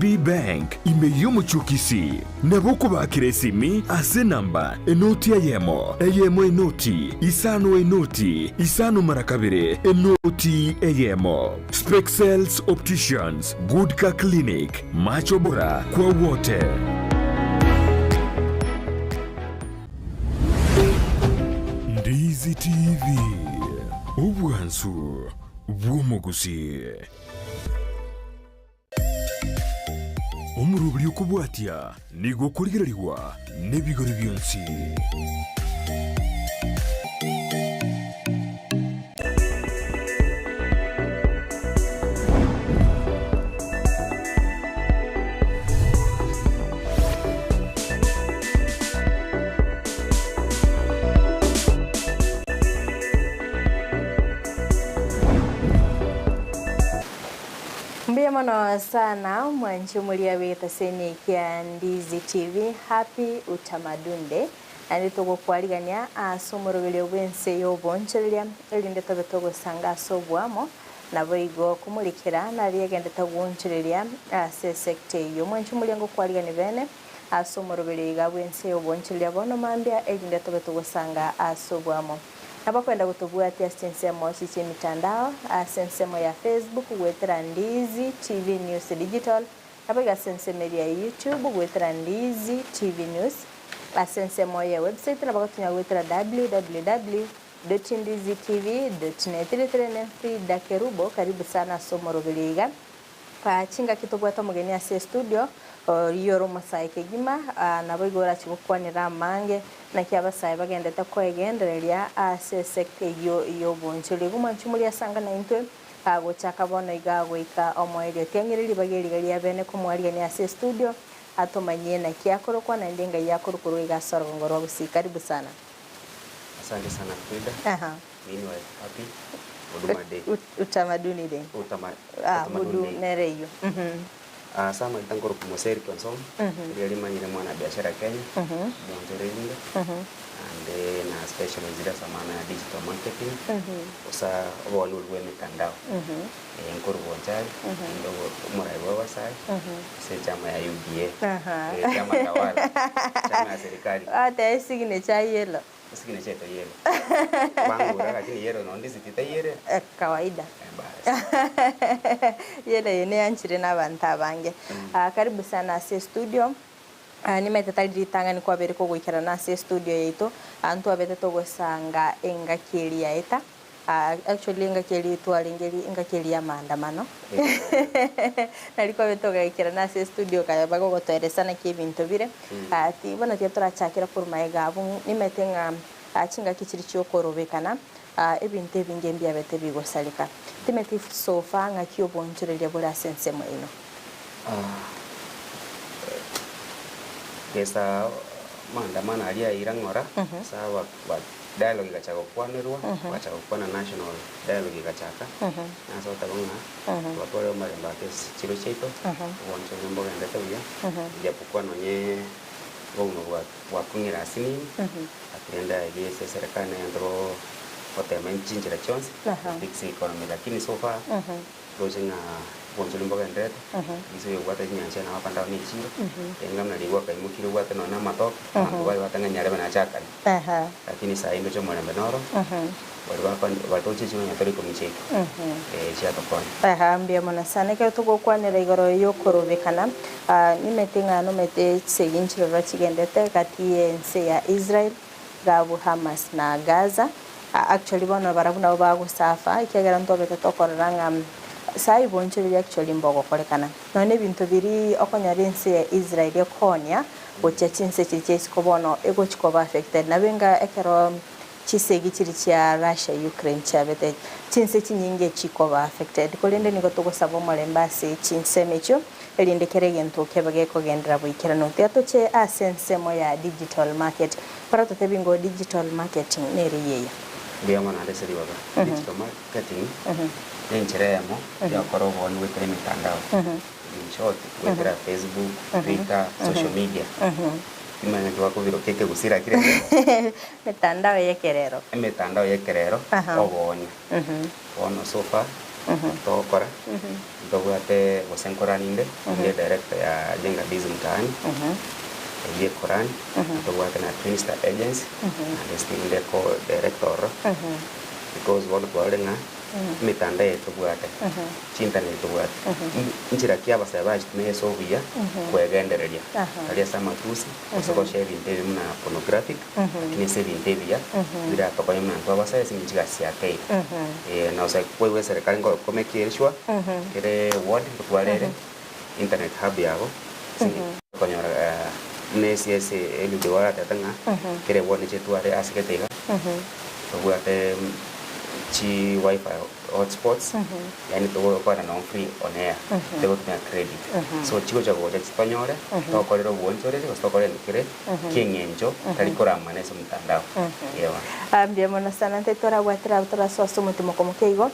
KCB Bank imeyumuchukisi nabuko bakiresimi ase namba enoti eyemo enoti isano marakabire enoti eyemo. Spexels Opticians, Good Car Clinic, macho bora kwa wote. Ndizi TV, ubwansu bw'omuguzi. Omurubiri okubwatya nigo kurigirirwa n'ebigori byonsi. Mbiamono sana mwanchumulia wita seni kia Ndizi TV happy utamadunde andi togo kwaligania asomorogele Ense Yobooncoreria elinde tobe togo sanga sobwamo nabo igo kumulikira na liegende tagwoncoreria ase sekte yo mwanchumulia ngo kwaligani bene asomorogele ga Ense Yobooncoreria bono mambia elinde tobe togo sanga asobwamo. Hapa kwenda kutubuatia sensemo chichi mitandao, sensemo ya Facebook, wetera Ndizi TV News Digital. Hapa ga sensemo ya YouTube, wetera Ndizi TV News. Sensemo ya website, na baka tunya wetera www.ndizitv.net. Ile Fridah Kerubo, karibu sana somorogeliga. Chinga kitubuata mugeni ase studio. Yoro masai kegima nabo igora chikukwanira mange na kyabasai bagendeta kwegendereria ase sekte yo bonchole gumanchumulia sanga na intwe agochaka bono igagwika omoerio tyangiriri bagerigaria bene kumwaria ni ase studio atomanye na kyakorokwa na ndenga yakorokoro igasoro ngoro gusi. Karibu sana. Asante sana Fridah. Mimi wa happy Huduma Day. Utamaduni Day. Utamaduni nereyo. Sama itangoro kumoseri konsom ili manyire mwana biashara Kenya Mwonjorelinga and na special zile samana ya digital marketing usa walulwe mitandao nkuru bonjari ndogo muraiwa wasai se chama ya UDA chama tawala chama ya serikali ata signature yellow signature to yellow bangu lakini yellow no ndizi titayere kawaida yele yene yanchire n'abantu abange. Karibu sana ase studio. Nimetetali tangani kwa bere ko gwikara na ase studio yeito antu abete to gusanga engakeli yaita. Actually engakeli to alingeli engakeli ya maandamano. Naliko beto gwikara na ase studio kaya bago goteresa na kibintu bire. Ati bona tietora chakira por maiga abu nimetenga chinga kichiri cyo korobekana. Ebinte bingembi abete bigosalika timeti sofa nga Yobooncoreria bula sensemo ino pesa maandamano alia irangora sawa wa dialogue gachako kwanirwa gachako kwana national dialogue gachaka na so tabunga watu wale maremba kesi chiro cheito Yobooncoreria mboga ndeta uya japokuwa nonye bono wa kungira asini atenda yese serikali ndro chinjira chonse fix economy lakini so far lojinga bonjoli mboga ndeta iso yogwata nyancha na wapanda ni chiro engamna ligwa kaimukiro gwata no na matok wale watanga nyare bana chaka lakini saa ndo chomo na benoro wale tochi chino nyatori komicheki chia tokon mbia mona sana ke tuko kwanira igoro yokorobekana nimetinga no mete seginchiro rachigendete kati ense ya Israel gabu Hamas na Gaza. Actually bono barabuna bago safa ikegera ntobete tokoranga sai Yobooncoreria actually mbogo kolekana none bintu biri okonyari ense ya Israel ekonya gocha chinse chichesi kobono ego chikoba affected na benga ekero chisegi chiri cha Russia Ukraine chabete chinse chinyinge chikoba affected kolende nigo togosaba molembase chinse mecho elinde keregento kebage kogendera buikira no teatoche asensemo ya digital market para totebingo digital marketing neriyeya Biamo na deseri baba digital marketing encheremo ya korobo ni wetre mitandao in short wetre Facebook Twitter social media imanya twako biro keke gusira kire mitandao yekerero obonye ono sofa tokora tobwate gosenkoraninde ye director ya jenga biz mtaani ye korani tobwate na Twin Star Agency and still the co-director because one kwalenga mitanda yetu bwate chintana yetu bwate inchira kiaba sabaje tumeso via kwegendereria alia sama tusi osoko share interview na pornographic kini se interview bila tokonya na kwa basa singiga siake na usa kwewe serikali ngo komekirishwa kire ward twalere internet hub yabo singi konyora NSS elidiwara tatanga kire ward chetu are asiketega bwate chi wifi hotspots yani to kwa na free on air they got me credit so chico chago cha spanyole to ko ro bonchore to ko ren kire kingenjo talikora maneso mtandao yewa mbiamo sana ntetora watra tora soso mutimo como keigo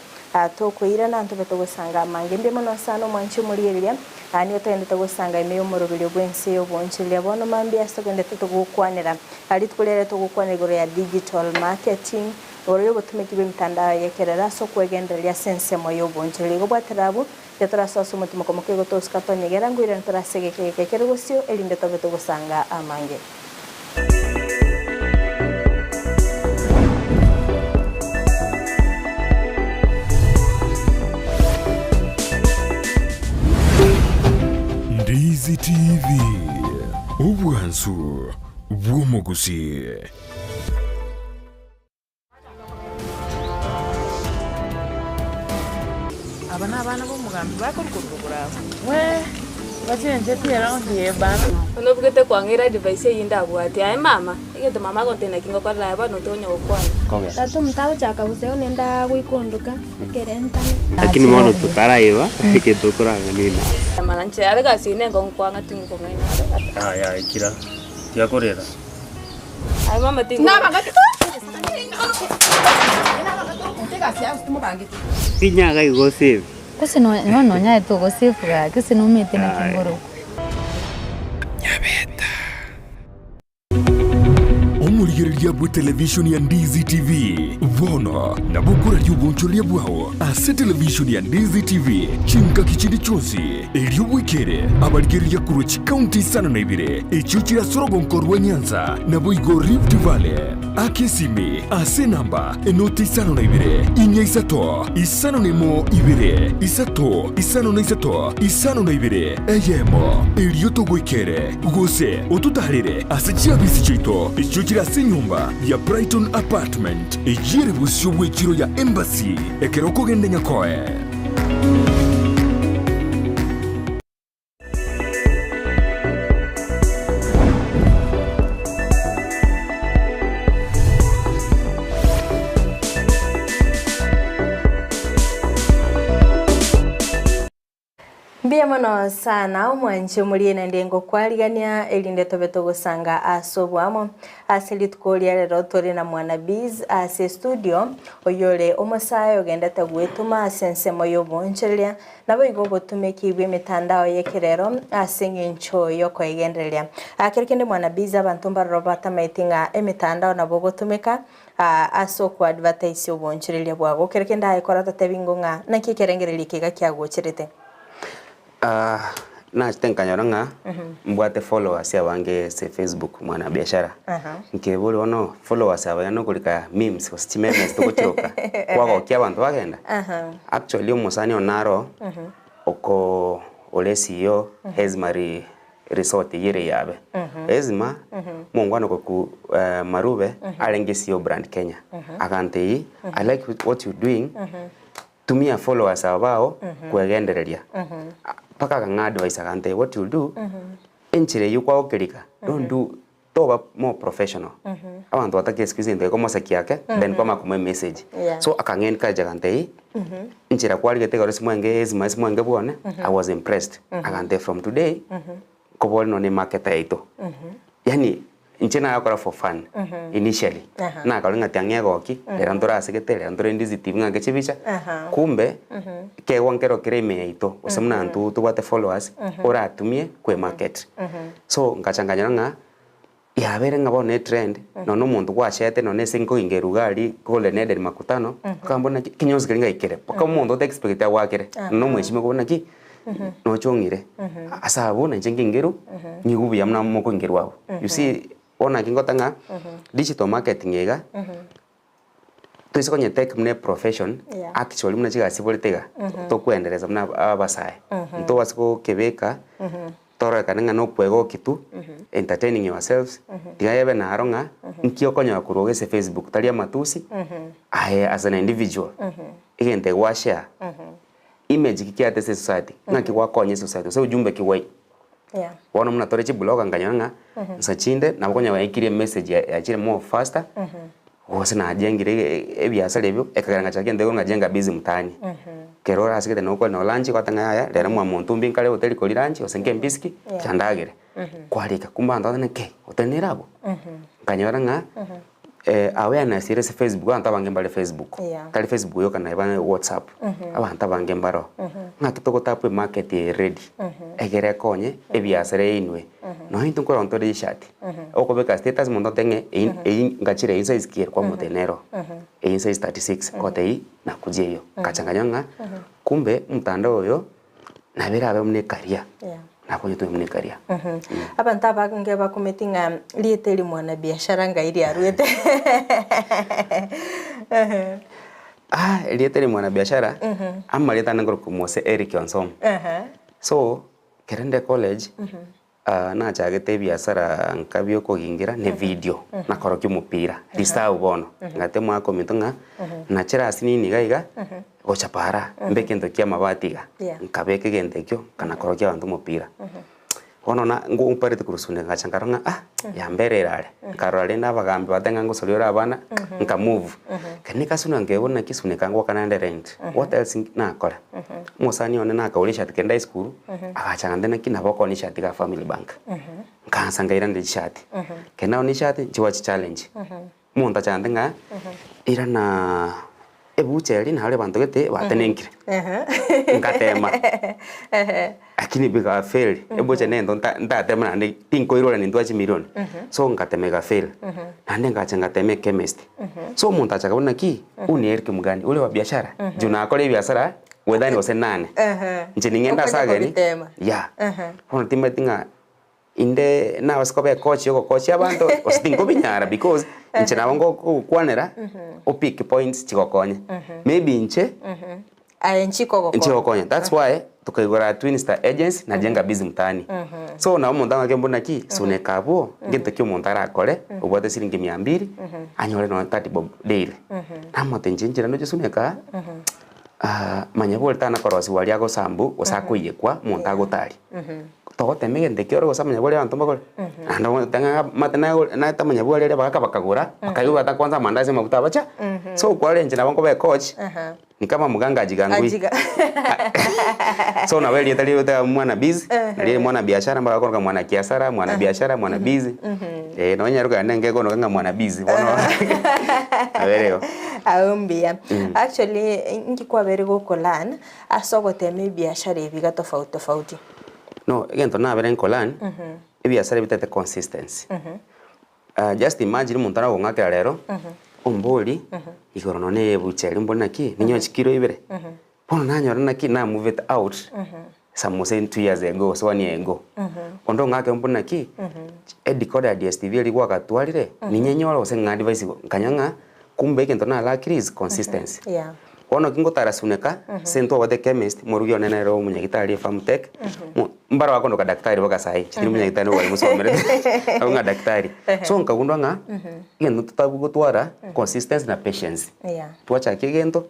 to kuira na ntobeto gusanga mange mbiamo sana mwanchi muriyeria ani to ende to gusanga imeyo morobiri bwense yo bonchilia bono mambia sekonde to gukwanira ali tukulere to gukwanira igoro ya digital marketing oro botumekibe mitandao yekerera so kwegenderia sense moyo boncheli gobwatirabu yatora soso mutimo como keigo to skatonyegera ngwira ntora segeke kerugusio elinde to beto gusanga amange. Ndizi TV ubwansu bw'omugusi. Abana b'umugambi bakorukura we bacenje tera ondiye bana ono bugete kwangira device yinda bwati ay mama igete mama kontena kingo kwa laba no tonyo okwana tatu mtao chaka useo nenda kuikunduka kerenta lakini mono tutaraiwa ikitokora nini malanche ale kasine ngokwanga tingo ngaina ya ikira yakorera ay mama tingo pinyaga igoseve kusi no nya to goseve ga kusi no mete na kingoro Omurigereria bwa television ya Ndizi TV vono na bukura ry'ubuncholia bwao ase television ya Ndizi TV chinka kichindi chonsi elio wikere abarigereria kurochi county sana na ibire echo chira Yobooncoreria Nyanza na boigo Rift Valley akesime ase namba enoti sana na ibire inya isato isano nemo ibire isato isano na isato isano na ibire eyemo elio to wikere gose otutarire ase chiabisi chito echo chira nyumba ya Brighton apartment ejire busyo bwekiro ya embassy ekeroko gende nyakoe Biamono sana mwanche muliena ndengo kwaligania elinde tobeto gusanga asobwamo aseli tukolia lero tori na mwana biz ase studio oyole omosayo genda tagwetuma asense moyo bonchelia nabo igogo tumekibwe mitandao yekerero asengincho yoko igendelia akirikende mwana biz abantu barobata maitinga emitandao nabo gotumeka aso kwa advertise obonchelia bwago kirikende ayikora tatebingonga nakikerengereli kiga kyagocherete na chitenkanyoranga mbwate followers ya wange se Facebook mwana biashara nkebuli ono followers abano kulika memes osichimemes tukuchoka kwako kya bantu bagenda actually umusani onaro oko olesiyo Hezmari resort yire yabe ezima mungwana ku marube alengesiyo brand Kenya akante I like what you doing tumia followers abao kwegendereria paka kanga advice akante what you do enchire yukwa okerika don't do toba more professional abantu batake excuse ndo komo sakiake then koma kuma message so akangen ka jagante enchira kwali gete gore simwenge simwenge bone I was impressed akante from today kobol no ni market aito yani inchina yakora for fun initially na kalinga tiangego ki erandora asekete erandora Ndizi TV ngake chibicha kumbe ke wankero kreme ito osemna ntu tubate followers ora atumie kwe market so ngachanganya nga ya bere ngabone trend no muntu gwashete no nesinko ingerugari kole nede makutano kambona kinyozi kiringa ikere paka muntu te expect ya wakere no mweshime kubona ki no chongire asa bona njengi ngeru nyigubu yamna moko ngeru wao you see ona kingotanga digital marketing ega tuise konye tech mne profession actually mna chiga sibolitega to kuendeleza mna abasae nto wasiko kebeka toro kanenga no kwego kitu entertaining yourselves digayebe na aronga nkio konya kurogese Facebook talia matusi as an individual igente wa share image kikiate society ngaki kwa konye society so ujumbe kiwai wana mna tore chi blog nganyanga nsachinde na konya wa ikire message ya chire more faster wose na ajengire ebyasa lebyo ekagaranga chake ndego ngajenga busy mtani kerora asikete no kwa no lunch kwa tanga ya lera mwa muntu mbinkale hotel ko lunch osenge mbiski chandagire kwalika kumba ndo ke hotelirabo kanyora nga awareness ire se Facebook anta bange mbale Facebook kali Facebook yo kana ibane WhatsApp abanta bange mbaro ngakitoko tapwe market ready egere konye ebyasere inwe no hintu ko ronto de chat okobeka status mundo tenge ngachire insights kier kwa mutenero insights 36 kote na kujeyo kachanganyanga kumbe mtandao yo na bera abe mne karia na kwenye tu mne karia aba ntaba ngeba kumetinga lieteli mwana biashara ngairi arwete lieteli mwana biashara amma leta ngoro kumose Eric Onsom so kerende college na chagete biashara nkabyo ko gingira ne video na koroki mupira lista ubono ngate mwa komitonga na chera asini gaiga gochapara mbeke ndokia mabatiga nkabeke gentekyo kana koroki abantu mupira ono na ngo umparite kurusune ngachangaranga ya mbererare karole nabagambe batenga ngo soliora abana nka move kanika suna ngebona kisune kangwa kana rent what else na kora musani one na kaulisha tikenda school akachanga ndena kina boko ni shati ka family bank kansa ngaira ndi shati kena oni shati chiwa challenge munta chandenga ira na ebucheli na hale bantu gete batenenkire ngatema akini biga fail ebuche nendo ntatema na tinko irora ni ndwachi milioni so ngatemega fail nande ngachenga teme chemist so muntu achakabona ki unierke mugani ule wa biashara juna akole biashara wedani ose nane nje ningenda sageni ya hono timetinga inde na wasikobe coach yoko coach abantu ositingo binyara because nche na wango kwanera opik points chikokonye maybe nche nchiko konya that's why tukaigora Twin Star Agency na jenga busy mtani so na umuntu ngakembona ki sune kabo ngite kyo montara akore ubwate siringi 200 anyore no 30 bob daily namote njinjira no jesuneka manyabolta na korosi wali ago sambu osakuye kwa montago tali tote megende kero gosamanya bole abantu bagore ando tanga matena na tamanya bole le bakagura bakayuba ta kwanza mandazi mabuta bacha so kwale njina bango be coach ni kama muganga ajigangui so na weli tali yote mwana busy ile mwana biashara mbaka kwa mwana kiasara mwana biashara mwana busy no nyaruka nenge kono kanga mwana busy bono avereo aumbia actually ngikwa bere gokolana asogote me biashara ebiga tofauti no again to na bere nkolan ebiashara bitete consistency just imagine muntu ara ngaka rero omboli igoro none bucheri mbona ki ninyo chikiro ibere bono nanyora naki na move it out some say 2 years ago so 1 year ago ondo ngake mbona ki decoder DSTV ilikuwa katwalire ninyenyora ose nga device kanyanga kumbe kento na la crise consistency ono kingo tarasuneka sento wade chemist morugi onena ro munyagitari farmtech mbara wako ndo daktari waka sai chiri munyagitari wali musomere abunga daktari so nkagundwa nga ngendo tutagutwara consistency na patience tuacha kigento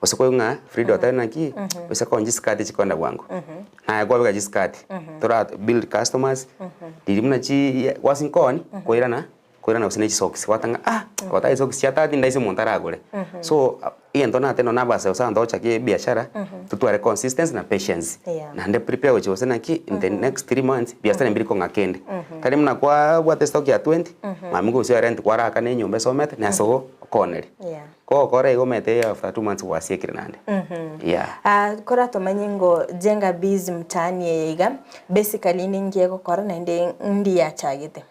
osiko nga Fridah tena ki osiko njiskati chikonda bwangu na kwa bega jiskati tora build customers dirimna chi wasinkoni koirana usine socks watanga watai socks chata ndaise montaragore so iento na teno na base usando chake biashara tutware consistency na patience na nde prepare wecho usena ki in the next 3 months biashara mbili konga kende kali mna kwa bwate stock ya 20 mamingo usio rent kwa raka ne nyumba somete na so corner ko kore igomete after 2 months wasiekire nande kora tomanyengo jenga busy mtani yega basically ningiye gukora na ndi ya chagite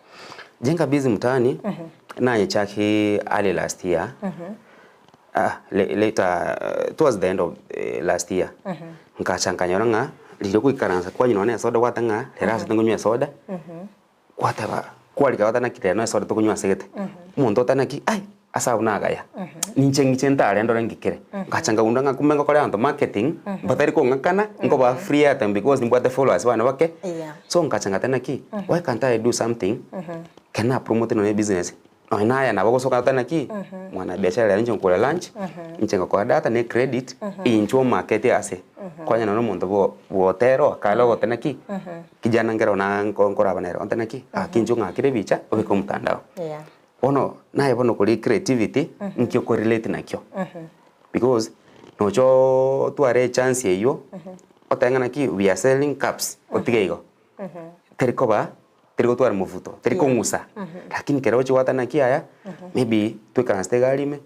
jenga busy mtaani naye chaki early last year. Later towards the end of last year. Nkachanganya nga lilo kuikaransa kwa nyina soda watanga herasa tungunywa soda. Kwataba kwalika watana kiteno soda tukunywa segete. Umuntu otanaki ai asa unagaya. Ninchengitentare ndo ngikire. Nkachanga undanga kumenga kole anto marketing batari ko ngakana ngoba free atom because nimbwate followers wana wake. So nkachanga tanaki why can't I do something? Can I promote no business? No inaya na bako soka tanaki mwana biashara ya nje nkula lunch nchenga kwa data ne credit incho market ase kwanya no muntu botero kala gotanaki kijana ngero na nkora banero tanaki akinjo ngakire bicha obiko mtandao ono naye bono kuri creativity nkyo correlate nakyo because nocho tuare chance yeyo otangana ki we are selling cups otigeigo terikoba teriko tuare mufuto teriko ngusa lakini kero chiwatana ki aya maybe tukanste galime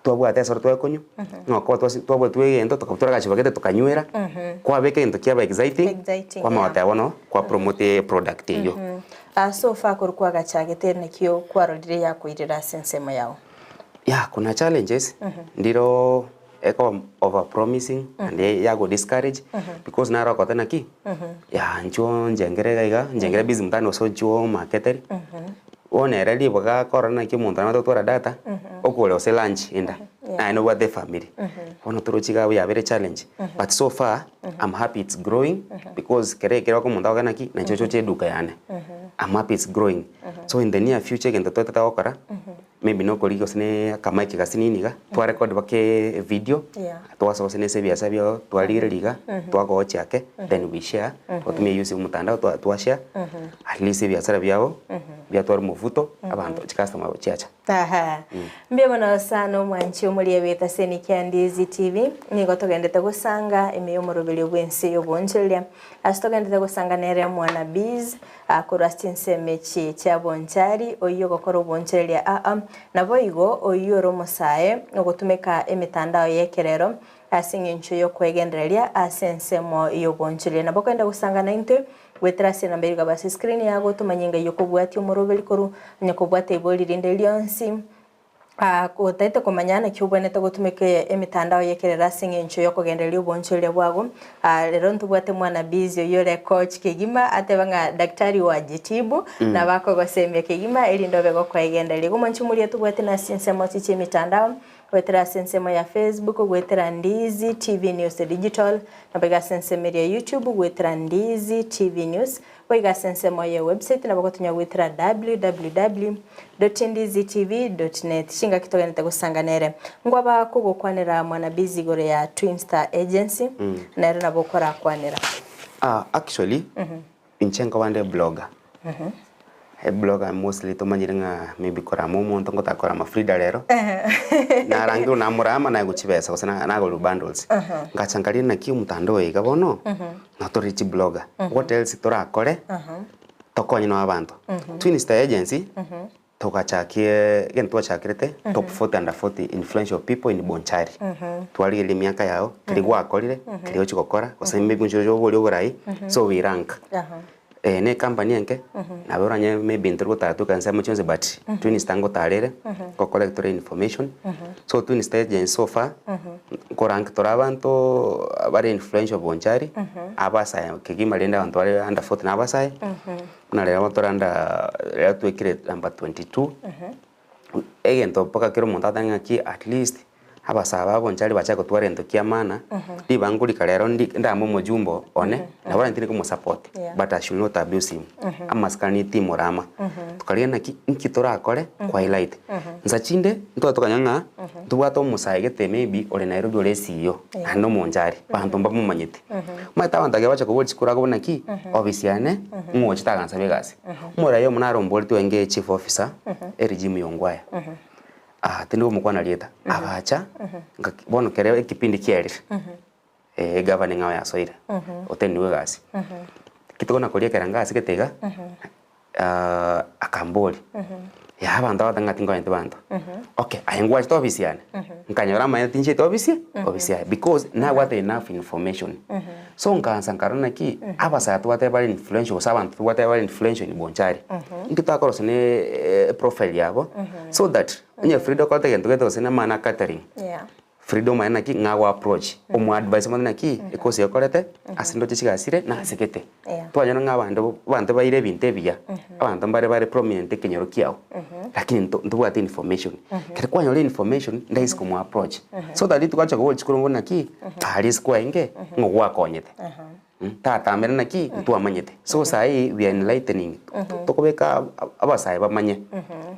twabwate soro twakonyu ngoko twabwe twegento tukatura gachibagete tukanywera kwa beke into kiaba exciting kwa mawate bono kwa promote product yo. So far kurukwa gachagete nekyo kwarorire yakwirira sensemo yao. Yeah, kuna challenges ndiro eko over promising and yago discourage because naro kotana ki ncho njengere busy mtano so ncho marketer one really boga corona ki muntu na tora data okole ose lunch inda I know what the family ono turochiga we are very challenge but so far I'm happy it's growing because kere ko muntu ogana ki na chocho cheduka yane I'm happy it's growing so in the near future gento tota okara maybe no koligo sine kama iki gasini niga twa record bake video twa so sine se biasa bio twa liga twa go chake then we share otumie use mutandao twa share at least biasa biao bia twa mufuto abantu customer chiacha mbye bona sano mwanchi omuli ebeta seni Ense TV nigo togendete gusanga emiyo morobeli bwense Yobooncoreria asitogendete gusanga nere mwana biz akurastinse mechi chabonchari oyo gokora Yobooncoreria nabo igo oyoro musae ogotumeka emitandao yekerero asingincho yo kwegendereria asensemo Yobooncoreria nabo kwenda gusanga 90 wetrasi na mbere gabasi screen yago tumanyinga yokobwati omorobeli koru nyakobwate iboli rinde lyonsi kutaite kumanyana kyubonete gutumike emitandao yekerera singincho yokugenderia Yobooncoreria bwago lero ntubwate mwana busy yore coach kigima atebanga daktari wa jitibu na bako gosemya kigima elindo bego kwegenderia gumanchu muri tubwate na sinsemo chiche mitandao wetera sensemo ya Facebook wetera Ense TV News Digital na bega sensemo ya YouTube wetera Ense TV News wega sensemo ya website na bakotunya wetera www.ensetv.net shinga kitogenete gusanganere ngwaba kugukwanira mwana busy gore ya Twin Star Agency na era nabokora kwanira actually inchenga wande blogger blogger mostly to manyiringa maybe kora momo ntongo takora ma Fridah lero na rangi una murama na guchibesa kusana na go bundles ngachangalira na ki mutandao igabono na to reach blogger what else tora kore tokonyi no abantu Twin Star Agency tokachakie gen twachakirete top 40 under 40 influential people in Bonchari twali ile miaka yao kiligwa akolire kilio chikokora kusema maybe njojo boli oburai so we rank ne company yanke na boranye maybe ntruko tatu kansa muchonze but Twin Star ngo talere ko collect information so Twin Star Agency so far ko rank torabanto bari influential Bonchari abasa kigima lenda abantu bari under 40 na abasa na lero toranda lero twekire number 22 egento poka kero montatanga ki at least abasaba Bonchari bachako twarento kiamana libanguli kalero ndamo mojumbo one na bora ntini ko support but I should not abuse him amaskani timorama tukalia na nkitora akore kwa highlight nzachinde ntwa tukanyanga tubwato musayegete maybe ole Nairobi ole CEO ando Bonchari bantu mbamu manyete mata bantage bacha ko bolchikura ko naki obisiane mwochi tagansa begasi mora yo munaro mbolti wenge chief officer regime yongwaya tendo mukwana lieta abacha bono kere kipindi kyerire governing ngao ya soire oteniwe gasi kitoko na kolia keranga asiketega akamboli ya abantu batangati ngo bantu okay ayengwa to office yana nkanyora manya tinje to office because now what enough information so nkansa nkarona ki abasa whatever influential sabantu whatever influential ni bonchari nkita ne profile yabo so that nye Fridah kote gento geto sina mana catering Fridah mana ki ngawa approach omu advice mana ki ekosi yakorete asindo chigasire na sekete twanyana ng'abantu bantu baire binte biya abantu bare prominent kenyoro kiao lakini ntuwate information kere kwanyora information ndais komu approach so that tukacha go chikuru na ki alis kwenge ngwa konyete tata mbere na ki tuamanyete so sai we are enlightening tokobeka abasai bamanye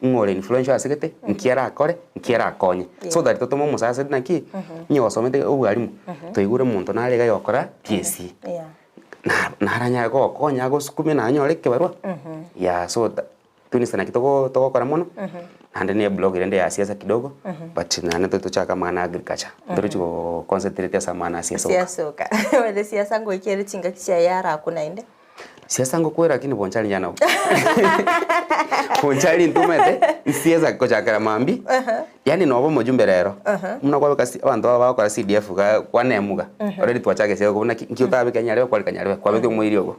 ngore influential asigete nkiara akore nkiara akonye so that totomo musase na ki nyosomete ubwarimu toigure muntu narega yokora TSC na haranya go konya go sukumi na nyore kebarwa ya so tunisana kitoko kora mono ande ne blog rende ya siasa kidogo but na tuchaka mana agriculture ndio chuko concentrate sa mana siasa ka wale siasa ngo ikere chinga kicha yara kuna inde siasa ngo kwera kini bonchali nyana bonchali ntumete siasa ko chakara mambi yani no bomo jumbe rero muna kwa kasi abantu baba kwa CDF kwa nemuga already twachake sio kubona nkiyutabe kanyarebe kwa kanyarebe kwa bete mwiri ogo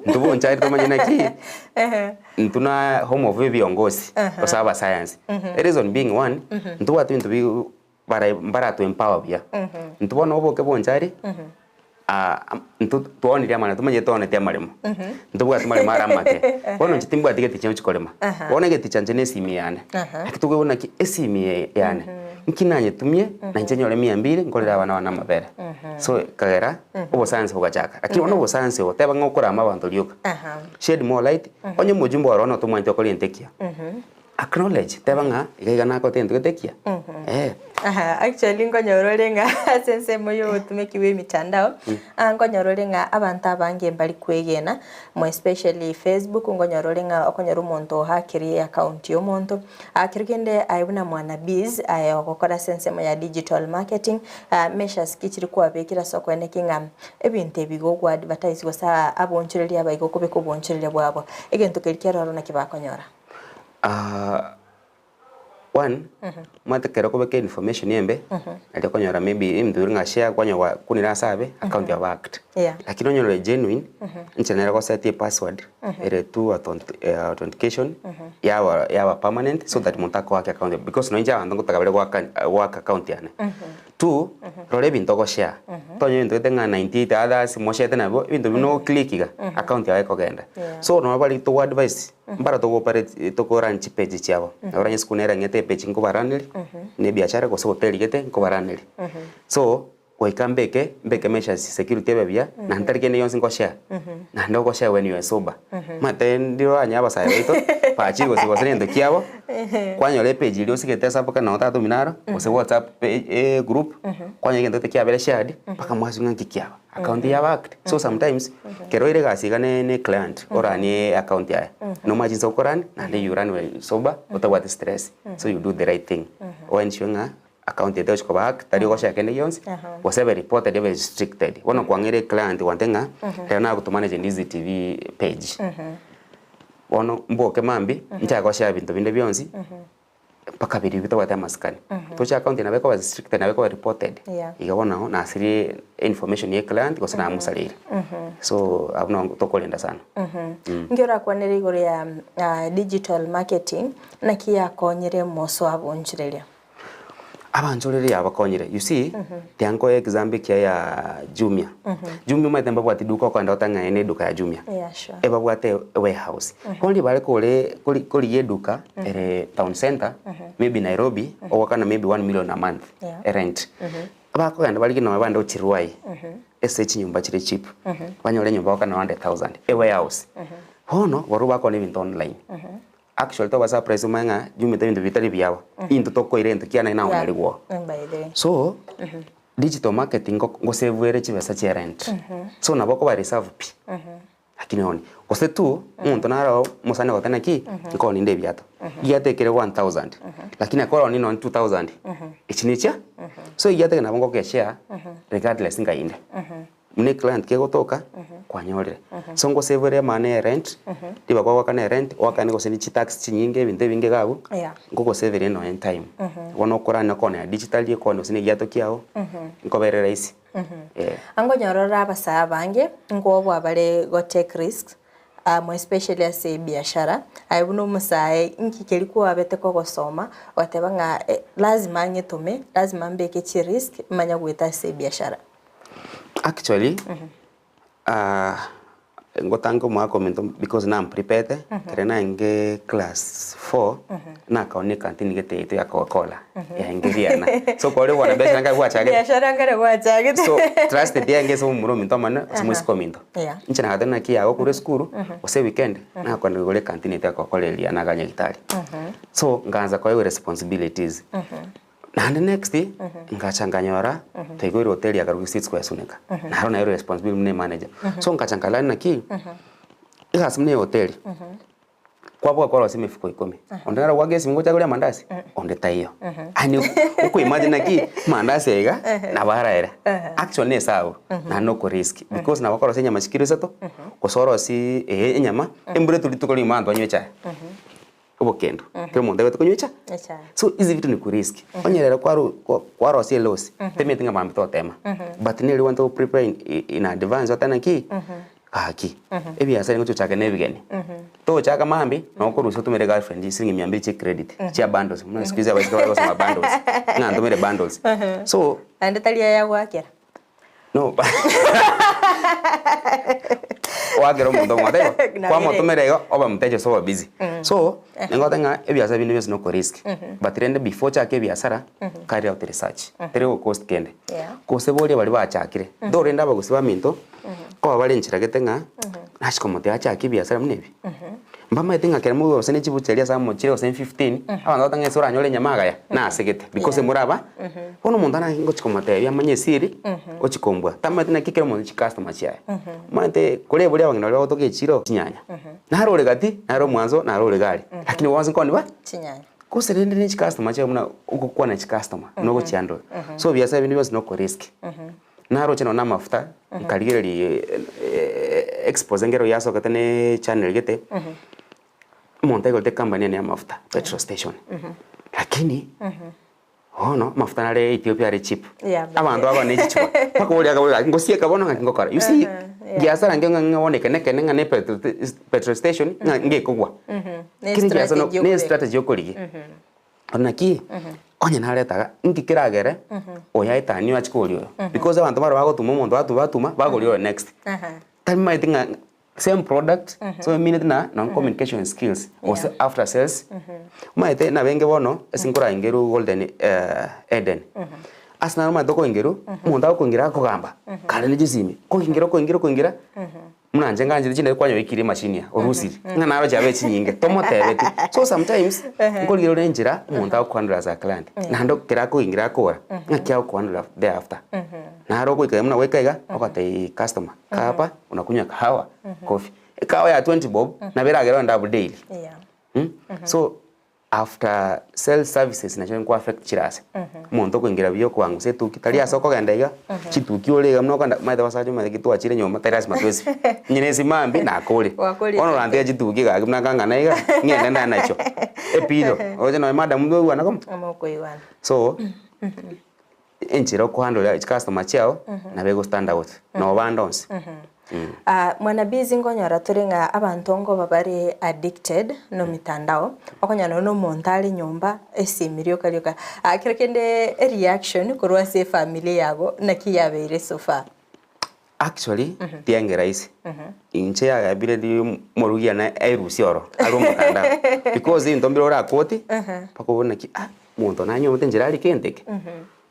ntubo nchali tomanyina ki ntuna home of viongozi osaba science the reason being one ntuwa tu ntubi bara to empower bia ntubona obo ke bonchari tuoni dia mana tumanye tuone tia marimo ntubwa tumare mara make bono nchitimbwa tigeti chencho kolema bona geti chanjene simi yana akituge bona ki esimi yana nkinanye tumye na nchenyole 200 ngolera abana mabere so kagera obo science bugachaka lakini ono obo science oteba ngokora amabantu lyoka shed more light onye mujumbo arono tumanye okolientekia acknowledge tebanga igana ko tento getekia actually ngonyororenga sense moyo tumekiwe mitandao ngonyororenga abantu abange mbali kwegena mo especially Facebook ngonyororenga okonyoro muntu hakiri account yo muntu akirikende ayibuna mwana biz ayokora sense mo ya digital marketing measures kichiri kwa bekira soko enekinga ebinte ebigo advertise gosa abonchireri abayigo kubeko bonchireri bwabo egento kerikero na kibakonyora one mate kero ko beke information yembe ali konyora maybe imduri nga share kwanyo kunira sabe account ya act lakini onyo genuine nchenera ko set password ere tu authentication yawa permanent so that muntako wake account because no nja ando kutakabele work account yana two role binto ko share tonyo binto tenga 98 others mo share na binto no click account ya ko genda so no bali to advice mbara to operate to ko ranch page chabo oranye skunera ngete page ngo baraneli ne biashara ko so hotel gete ngo baraneli so waikambeke mbeke measures security bebia na ntarike ne yonse ngo share na ndo ko share when you are sober mate ndio anya basa beto pa chigo si wasene ndo kiabo kwanyo le page ile usigete sapo kana otatu minaro ose WhatsApp group kwanyo ngende te kiabele shared paka mwasunga kikiaba account ya act so sometimes kero ile gasiga ne client or ni account ya no margin so koran na le you run well sober without stress so you do the right thing when shunga account yetu ko back tari ko shake ne yons was ever reported very restricted wono kwangire client wantenga tena kutumanage ndizi TV page wono mboke mambi ncha ko share bintu binde byonsi paka biri bito wata maskani to cha account na beko restricted na beko reported igabona na asiri information ye client ko sana musalire so abno tokolenda sana ngiora kwanere igore ya digital marketing na kiya konyere moso abonchireria abanjorere abakonyere you see tianko example kia ya Jumia Jumia matemba bwati duka kwa ndota ngane duka ya Jumia eba bwate warehouse kondi bale koli yeduka ere town center maybe Nairobi or kana maybe 1 million a month rent abako ganda bali kino banda uchirwai SH nyumba chire cheap banyole nyumba kana 100,000 a warehouse hono waruba ko ni bintu online actually to basa price manga Jumia tendo vitali biawa into to ko irento kiana ina onali wo so digital marketing ngo save ere chibesa cha rent so naboko ba reserve pi lakini oni kose tu muntu naro musane watana ki ngo ni nde biato yate kere 1000 lakini akora ni 2000 ichinicha so yate na bongo ke share regardless ngainde mune client kegotoka kwanyorire so ngo save mane rent diba kwa kana rent wakane go send tax chinyinge ebintu binge gabu ngo save no in time wono korana kona digital ye kona sine giato kiao ngo bere raisi ango nyorora abasa bange ngo bwabale go take risks more especially as a biashara aibuno musae nkikeli ko abete ko gosoma watebanga lazima ngetume lazima mbeke chi risk manya gweta se biashara actually ngotango mwa comment because na prepared kerena nge class 4 na kaone kantin gete ito ya Coca-Cola ya ngiriana so kore wana biashara ngai wacha biashara ngare wacha gete so trust dia nge so muro minto mana sumwisi kominto nchana hatana kia kure skuru ose weekend na kwa ngole kantin ito ya Coca-Cola ya na ganya gitari so nganza kwa responsibilities na the next day ngachanganyora tegoro hotel ya karugi seats kwa suneka na haro na hero responsibility mne manager so ngachangalana na ki mne hotel kwa simefiko 10 ondara wagesi ngoja kule mandasi ondeta hiyo ani uko imagine ki mandasi ega na bahara era actually ne sawa na no ko risk because na wakoro senya mashikiro sato kosoro si enyama embure tulitukoli mando anywecha obokendo kero monde wetu kunywecha so hizi vitu ni ku risk onyerera kwaro si loss teme tinga mambo totema but ne want to prepare in advance atana ki aki ebi asa ngo chaka nebigeni to chaka mambi na ko ruso tumere girlfriend singi 200 che credit chia bundles mna squeeze wa kwa sama bundles na tumere bundles so ande talia ya gwakera no wagero mundo ngode kwa moto merego oba mteje so busy so ngoda nga ebiasa bino bino ko risk but rende before chake biasara carry out research tere cost kende ko se boli bali bachakire do renda bagusiba minto ko bali nchira getenga nashiko mote achaki biasara mnebi mbama itinga kera mu osene chibucheria sa mochire osen 15 abanga otanga esora nyole nyamaga ya na segete because muraba ono mundana ngo chikomote ya manye siri ochikombwa tamatina kikero mu customer chia mante kole boli abanga no toke chiro chinyanya na role gati na ro mwanzo na role gali lakini wanzi koni ba chinyanya kuserende ni customer chia muna ukukwa na customer no chiando so biasa bindi byo no ko risk na ro cheno na mafuta kaligeri expose ngero yaso katane channel gete monta gote company ya mafuta petrol station lakini no mafuta nale Ethiopia re cheap abantu aba ne chichwa pako oli akabola ngosie kabono ngingokora you see giasara ngone kene ngane petrol station ngekogwa ne strategy yokoligi onaki onye naretaga ngikiragere oyaitani achikorio because abantu baro bagotuma umuntu batuma bagorio next time I think same product so I mean na non communication skills also after sales maite na benge bono esingora ingeru golden eden asna ma doko ingeru munda ko ngira ko gamba kale ni jisimi ko ingira muna njenga njiri chine kwanyo ikiri machine ya orusi nga naro jabe chinyinge tomotebeti so sometimes ngoliro nenjira munda ko handle as a client na ndo kira ko ingira ko nga kya ko handle thereafter na ro ko ikemna wekaiga okate customer kapa unakunywa kahawa coffee kahawa ya 20 bob na beragero double daily so after sales services na chenko affect chirase muntu kuingira biyo kwangu setu kitalia soko gendaiga chituki olega mno kanda maitha wasaje makitu achire nyoma terasi matwezi nyine simambi na akole ono rante chituki ga kimna kanga naiga ngenda na nacho epilo oje no madam ndo wana kom amoko iwana so enchiro ko handle customer chao na bego stand out no bandons mwana busy ngonyora turenga abantu ngo babari addicted no mitandao okonyana no montali nyumba esimirio kalioka akirekende reaction kurwa se family yago nakiyabeire so far actually tiange raisi inche ya bile di morugia na airusioro aro mutandao because in tombiro ra koti pakobona ki muntu nanyo mutenjirali kenteke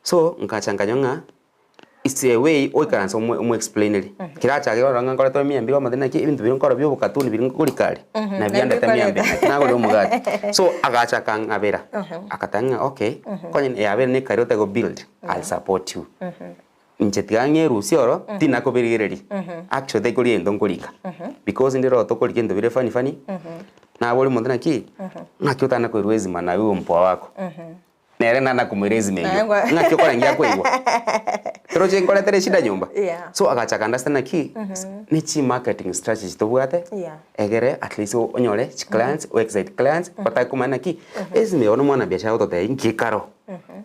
so nkachanganyonga it's a way oikaransa mu explaineri kiracha gero ranga ngora to miambi wa madena ki ibintu binkora byo bukatuni birinkulikali na byanda tamyambi nago lo mugati so agacha kan abera akatanga okay konye ya abera ne karota go build I'll support you inchetianye rusioro tina ko birigereri actually ko liendo nkolika because ndiro to kolike ndo bire fani na boli mondana ki nakyota na ko ruwezi mana we mpo wako nere nana kumwelezi meyo ngakyo kwa ngia kwa iwa tero je ngole tere shida nyumba so agachaka understand ki ni chi marketing strategy to bwate egere at least onyore clients website clients pata kumana ki ezi me ono mwana biashara utote inki karo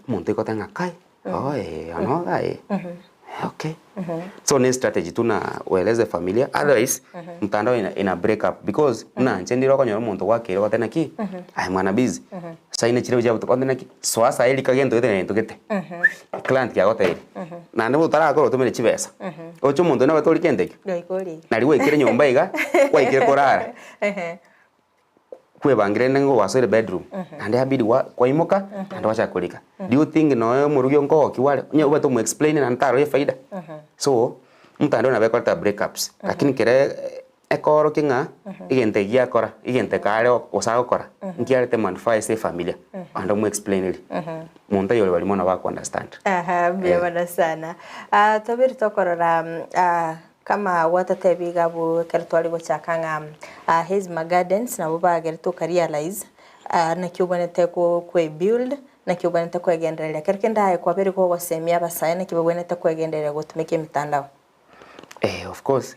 muntu ikotanga kai ano gai okay so ni strategy tuna weleze familia otherwise mtandao ina break up because na nchendiro konyoro muntu wakire gotena ki ai mwana busy saine chire uja utokondena ki swasa eli kagento gete ntugete client ya goteri na ndebo tara akoro tumire chibesa ocho muntu na batori kende na liwe ikire nyumba iga kwa ikire korara kwe bangire ngo wasore bedroom and habidi kwa imoka and wacha kulika do you think no murugyo ngo kiwale nya ubato mu explain na ntaro ye faida so mtandao na bekota breakups lakini kire ekoro kinga igente gia kora igente kare osago kora nkiare te manufaa se familia and mu explain ili muntu yole bali mona wa understand bia sana tabiri tokorora kama watatebi gabu territory gochakanga his gardens na bubagere to realize na kyubonete ko build na kyubonete ko genderera kerkenda kwa beri ko wasemia basaya na kibonete ko genderera gotumeke mitandao of course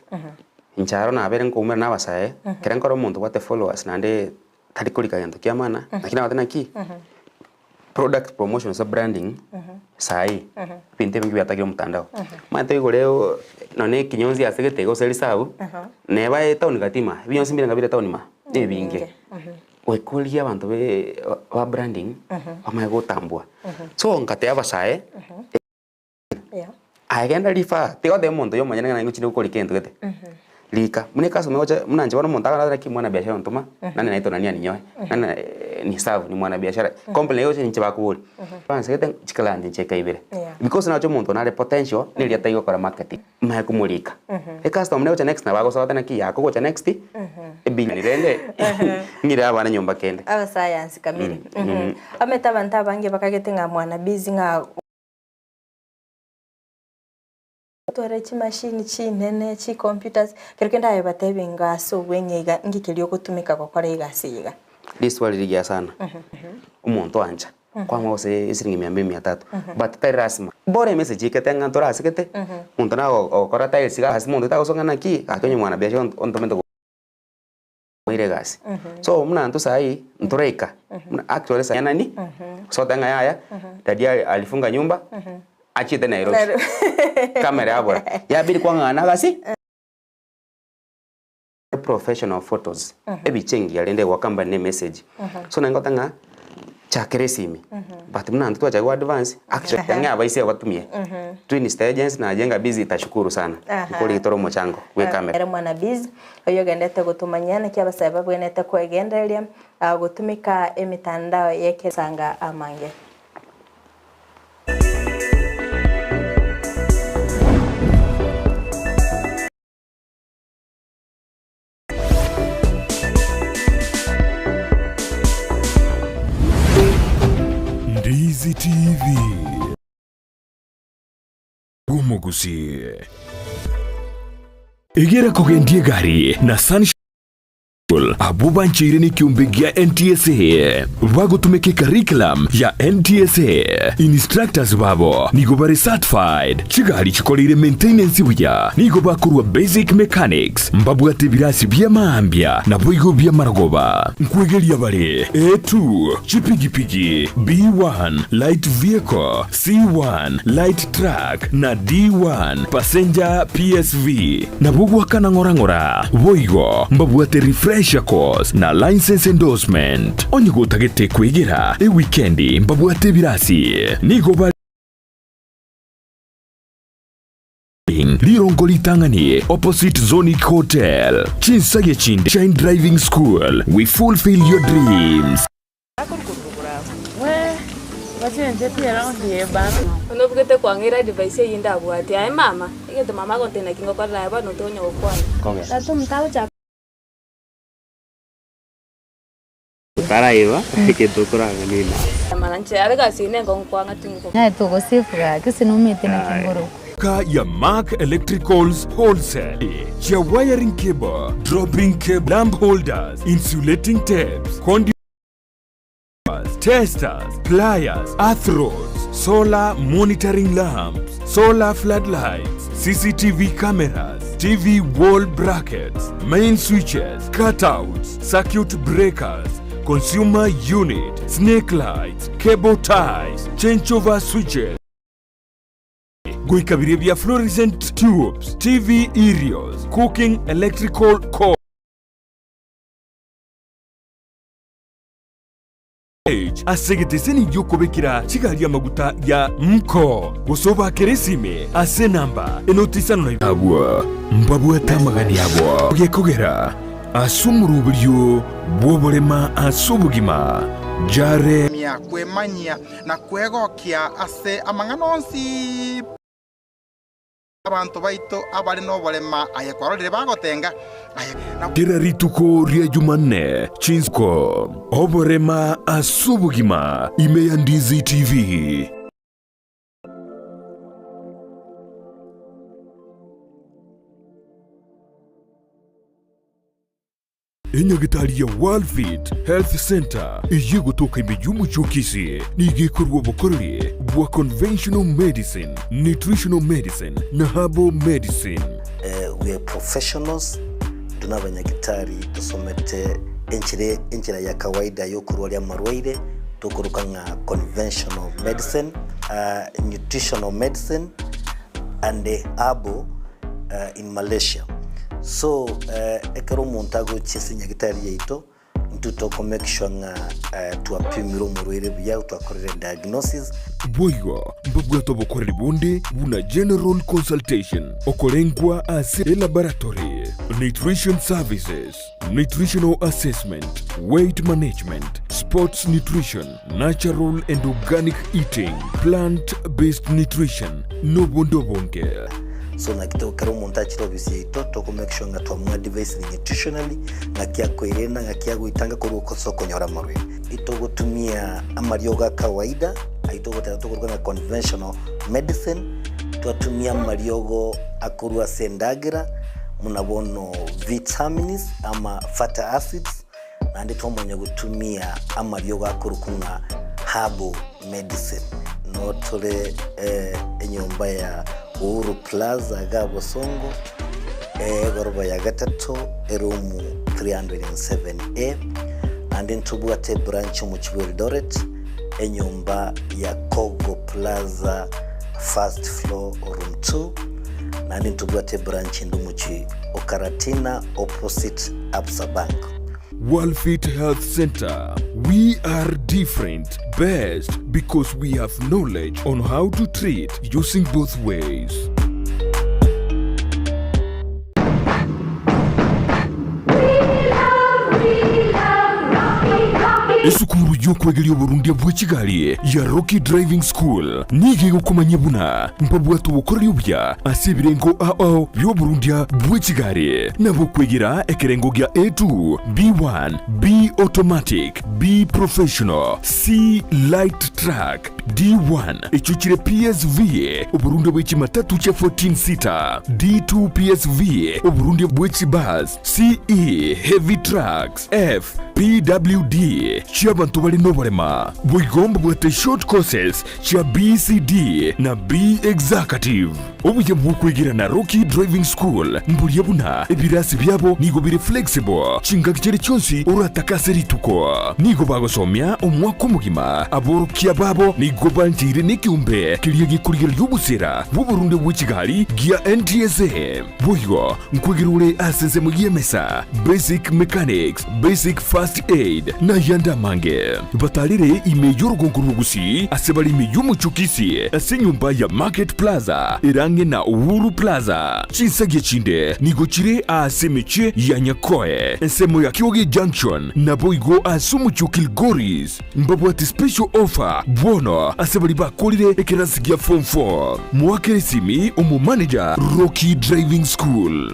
incharo na bere nkumera na basaya kerenkoro muntu wate followers nande tadikulika yanto kiamana lakini watena ki product promotion so branding sai pinte bingi biatakira mtandao mante igoreo none kinyonzi asegete go seli sabu neba etauni gatima biyonsi mbira ngabira tauni ma ebinge wekulia abantu be wa branding amaye gotambwa so ngate abasae agenda lifa tigo de muntu yo manyana na nguchine ukori kento gete lika mune kaso meocha munanje bana muntu akana ki mwana biashara ntuma nani naito nani aninyoe nani ni savu ni mwana biashara company yote nchi bakuri panse gete chikalandi cheka ibere because na muntu na potential ni lia taigo kwa marketing ma kumulika e customer neocha next na bago sawa na ki yako gocha next ebili rende ngira abana nyumba kende aba science kamili ameta banta bange bakagetenga mwana busy nga tore chi machine chi nene chi computers kerkenda ayo batebinga so wenyiga ngikeliyo kutumika kwa kore igasiga this wali ligia sana umuntu anja kwa mose isiringi 200 but tai rasma bore message ketenga tora asikete muntu na okora tai siga hasi muntu ta usonga na ki atonye mwana biashara ontomento mwire gasi so muna ntu sai ntoreka actually sai nani so tanga yaya dadi alifunga nyumba achite Nairobi kamera abora ya bili kwa ngana gasi professional photos ebi chengi alende wakamba ne message so nangotanga chakere simi but muna ntu acha advance actually yanga abaisi abatumie twin stages na jenga busy tashukuru sana kuri toro mochango we kamera era mwana busy oyo gendete gutumanyana kyaba sababu bwenete ko egenderia gutumika emitandao yeke sanga amange Ense TV Umugusie Egera kugendie gari na Sunshine Abuba nchire ni kiumbigia NTSA Wagutumeke curriculum ya NTSA Instructors babo Nigobare certified Chigari chikolire maintenance buya Nigoba kurwa basic mechanics Mbabuate birasi bia maambia Na boigo bia maragoba Nkwegeli ya bale A2 Chipigipigi B1 Light vehicle C1 Light truck Na D1 Passenger PSV Na bugu wakana ngora Boigo Mbabuate refresh course na license endorsement onyigo tagete kwegera e weekendi mbabuate birasi nigo Lirongo litangani opposite Zonic Hotel Chinsage Chinde Shine Driving School we fulfill your dreams we bachenje tera onde bana ono bugete kwangira device yinda bwati ai mama igete mama kontena kingo kwa laba no tonyo okwana Tatu mtao cha Tara iwa que dokora nini mananche abega sine ngongkwanga tingo na tuko sifuga kisinumite na kingoro ya Mark Electricals Wholesale ya wiring cable dropping cable lamp holders insulating tapes testers, pliers, earth rods, solar monitoring lamps, solar floodlights, CCTV cameras, TV wall brackets, main switches, cutouts, circuit breakers, consumer unit, snake lights, cable ties, changeover switches, gwikabire bya fluorescent tubes, TV aerials, cooking electrical cord, asegeteseni byokobekera kigali amaguta ya mko gusoba keresime ase namba enotisano na abwa mbabwa tamagani abwa gekogera asumuru buryo bwobolema asubugima jare mia kwemanyia na kwegokia ase amanganonsi abantu baito abali no bolema ayekwarorire bagotenga kera rituko ria Jumanne chinsko oborema asubugima ime ya Ndizi TV. Enyagitari ya World Fit Health Center iye gutoka imejumbu chokisi nigikorwa bukorere bwa conventional medicine, nutritional medicine na herbal medicine. We are professionals, tunabanyagitari tusomete enchira ya kawaida yo kurwalia marwaire tukuruka nga conventional medicine, nutritional medicine and herbal in Malaysia. So ekero montago chisi nyagitari yeito ntutoko make sure nga tuapimiro murwire bya tuakorere diagnosis boigo mbabwato bokorere bonde buna general consultation okolengwa ase laboratory, nutrition services, nutritional assessment, weight management, sports nutrition, natural and organic eating, plant-based nutrition no bondo bonge. So na kito karo montachiro bisi ito toko make sure nga tuamua device nutritionally nga kia kuirena nga kia guitanga kuruko soko nyora marwe ito gutumia amarioga kawaida ito gutatukuruka na conventional medicine tuatumia mariogo akurua sendagira munabono vitamins ama fatty acids na ndito mwenye gutumia amarioga akurukunga herbal medicine no tole enyomba ya Uhuru Plaza Gabo Songo goroba ya gatatu erumu 307A and in Tubuate branch mu Eldoret enyumba ya Kogo Plaza first floor room 2 and in Tubuate branch ndumuchi Okaratina opposite Absa Bank. World Fit Health Center. We are different, best because we have knowledge on how to treat using both ways. Esukuru y'okwegerya Burundi bwa Kigali ya Rocky Driving School nige gukomanya buna mpabwatu bukorera ubya asibirengo ao byo Burundi bwa Kigali nabo kwegera ekerengo gya A2 B1 B automatic B professional C light track D1 echuchire PSV Burundi bwa Kimatatu cha 14 seater D2 PSV Burundi bwa Kibus CE heavy trucks F PWD Chiabantu bali no barema bwigomba bwate short courses cha BCD na B executive obuye bwukwigira na Rocky Driving School mburiye buna ebirasi byabo nigo biri flexible chinga kicere cyonsi urataka rituko nigo bagosomya omwaka mugima aborokia babo nigo banjire nikiumbe kiriye gikurira y'ubusera bu Burundi bwa Kigali gia NTSA bwigo nkwigirule asenze mu yemesa basic mechanics basic first aid na yanda mange batalire imeyo rugusi asebali imeyo muchukisi asenyumba ya Market Plaza irange na Uhuru Plaza chinsage chinde nigochire asemeche ya Nyakoe ensemo ya Kioge Junction na boigo asumuchukil Goris mbabwati special offer bono asebali bakolire ekerasigia form 4 mwakeresimi umu manager Rocky Driving School.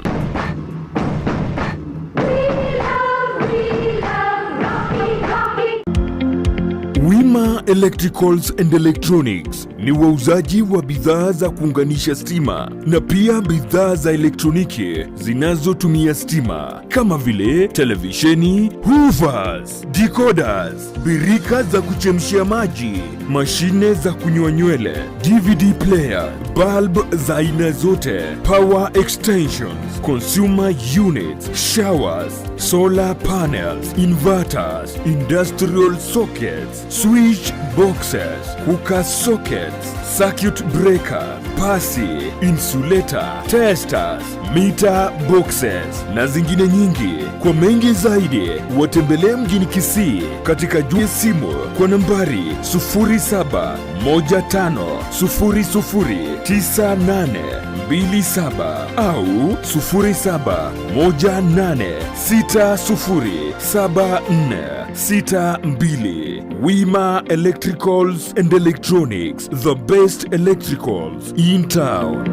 Wima Electricals and Electronics ni wauzaji wa bidhaa za kuunganisha stima na pia bidhaa za elektroniki zinazotumia stima kama vile televisheni, hoovers, decoders, birika za kuchemshia maji, mashine za kunyoa nywele, DVD player, bulb za aina zote, power extensions, consumer units, showers, solar panels, inverters, industrial sockets, switch boxes, hookah sockets, circuit breaker, pasi, insulator, testers, meter boxes na zingine nyingi. Kwa mengi zaidi watembelee mjini Kisii katika simu kwa nambari 0715009827 au 0718607462. Wima Electricals and Electronics, the best electricals in town.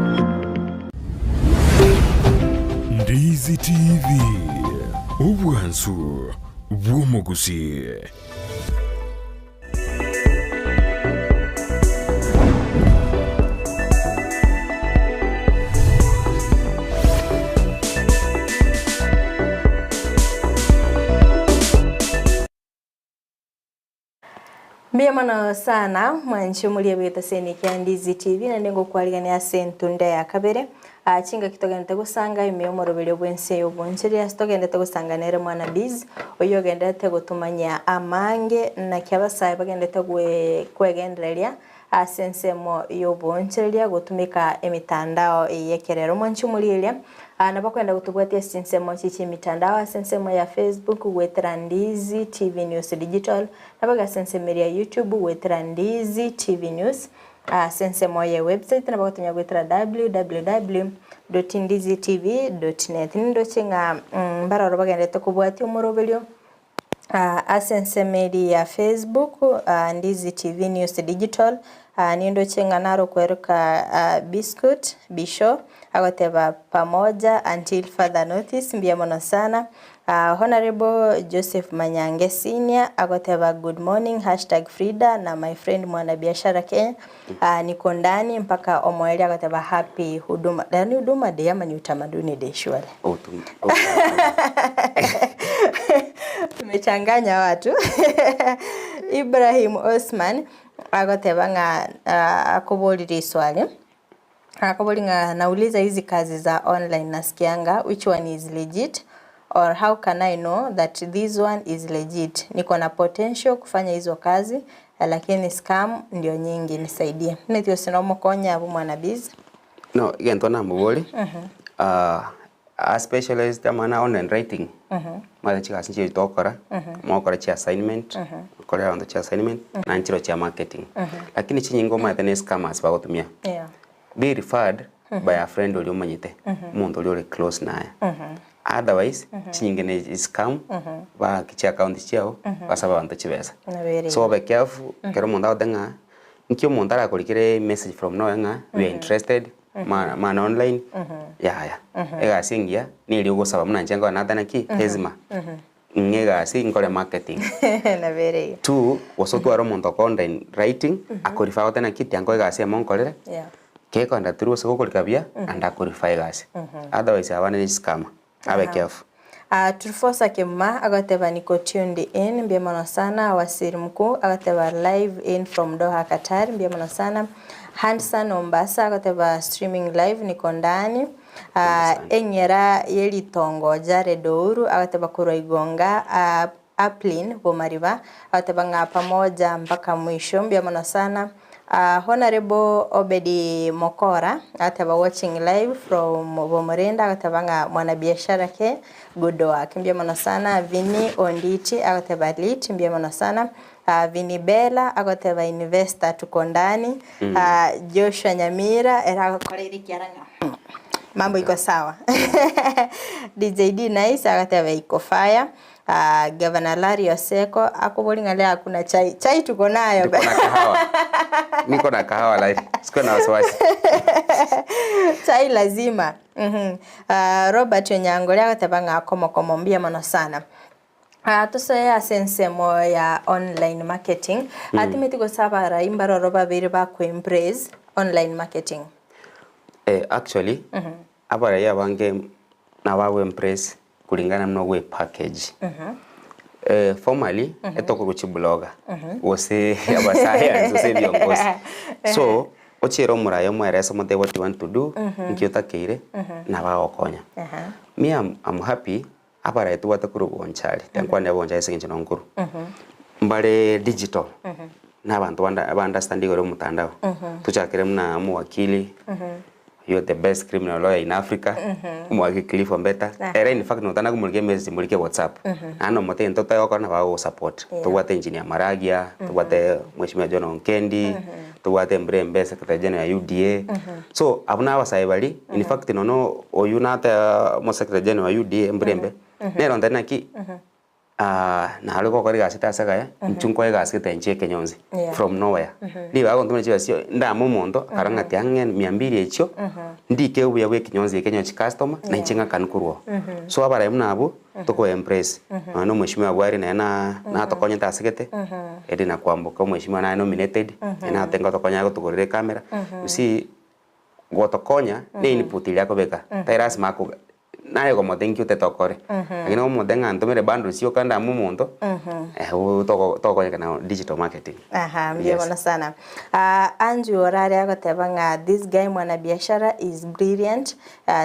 Ndizi TV, ubwansu bw'omugusi. Mbiyamano sana mwanchi muliye bwita seni kya Ndizi TV na nengo kwaligania sentu nde ya kabere chinga kitogenda gusanga imiyomoro bile bwense Yobooncoreria stogenda gusanganira mwana biz oyo genda gutumanya amange na kyabasai bagenda kwegendereria asensemo Yobooncoreria gutumika emitandao yekerero mwanchi muliye nabakwenda gutubwatia sensemo chichi mitandao asensemo ya Facebook wetera Ndizi TV News Digital nabaga sensemo ya YouTube wetera Ndizi TV News sensemo ya website nabagotumya wetera www.ndizitv.net nindo chinga mbararo bagenda tukubwatia umurobelyo asensemo ya Facebook Ndizi TV News Digital nindo chinga naro kweruka biscuit bisho agoteba pamoja until further notice mbiyamano sana. Honorable Joseph Manyange Senior agoteba good morning #Fridah na my friend mwana biashara Kenya niko ndani mpaka omweli agoteba happy huduma. Ni huduma day ama ni utamaduni day shwari? Tumechanganya watu. Ibrahim Osman agoteba nga akuboliri swali. Akabolinga nauliza hizi kazi za online nasikianga which one is legit or how can I know that this one is legit? Niko na potential kufanya hizo kazi lakini scam ndio nyingi, nisaidie. Nitio sinomo konya abu mwana biz. No, igen tona muboli. A specialized amana online writing. Mada chika sinchi tokora, mwokora chi assignment, kore on the assignment, na nchiro chi marketing. Lakini chi nyingo mada ne scammers bagotumia. Yeah. Be referred by a friend oli umanyite mundu oli close naye. Otherwise chingene scam ba kichi account chiao basaba bantu chibesa. So be careful kero mundu adenga nkyo mundu arakurikire message from no nga we are interested man online ya ega singia ni ri ugusaba muna njenga na dana ki hezima ngega si ngore marketing na very two wosotu aro mundu online writing akorifa tena kiti ango ega se monkorere keko anda turu so kolikabia anda korify gas otherwise awana ni scam abe careful. Tulifosa kema agateba niko tuned in mbiyamano sana wasiri mkuu agateba live in from Doha Qatar mbiyamano sana Hansan Mombasa agateba streaming live niko ndani enyera yeli tongo jare douru agateba kuroigonga Aplin Bomariba agateba nga pamoja mpaka mwisho mbiyamano sana. Honorable Obedi Mokora ataba watching live from Bomorenda atabanga mwana biashara ke godoa kimbiyamano sana. Vini Onditi ataba lit mbiyamano sana. Vini Bella ataba investor tuko ndani. Joshua Nyamira era koleri kiaranga mambo iko sawa. DJD Nice ataba iko fire. Governor Larry Oseko akubolinga leo hakuna chai tuko nayo kahawa. Niko na kahawa live siko na wasiwasi. Chai lazima. Robert Onyango leo atabanga komo mbiyamano sana. Tusoe asensemo ya online marketing. Atimeti gusabara imbaroro babiri ba ku embrace online marketing. Actually, abara ya bange na wawe embrace kulingana no we package. Formally, etoko kuchi bloga. Wose abasaya nzo se biongozi. So, ochero murayo mweresa mote what you want to do, nkiota keire na baokonya. Me I'm happy abara etu watakuru bonchali. Tenkwa ne boncha esenje nonkuru. Mbale digital. Na abantu understand gore mutandao. Tuchakire mna muwakili. You're the best criminal lawyer in Africa. Mwagi Cliff Mbeta. Era in fact notana kumulike message mulike WhatsApp. Ano mote ntoto yoko na bao support. Tuwate engineer Maragia, tuwate Mheshimiwa John Onkendi, tuwate Mbrembe secretary general ya UDA. So abuna wasaibali in fact nono oyunata mo secretary general ya UDA Mbrembe. Nero ndana ki na aliko kwa riga sita saka nchunkwa riga sita nche kenyonzi from nowhere ndi bago ntumwe chiwa sio nda mumondo karangati angen 200 echo ndi ke uya we kenyonzi kenyonchi customer na nchenga kankurwo so abara muna abu toko empress no mheshimiwa bwari na tokonya tasikete edi na kwambuka mheshimiwa na nominated na tenga tokonya go tukorere kamera usi gotokonya ni input yako beka tairas mako nayo como thank you te tokore lakini como tenga ntomere bando sio kanda mumondo toko kana digital marketing mbona sana Anju orare agotebanga this guy mwana biashara is brilliant,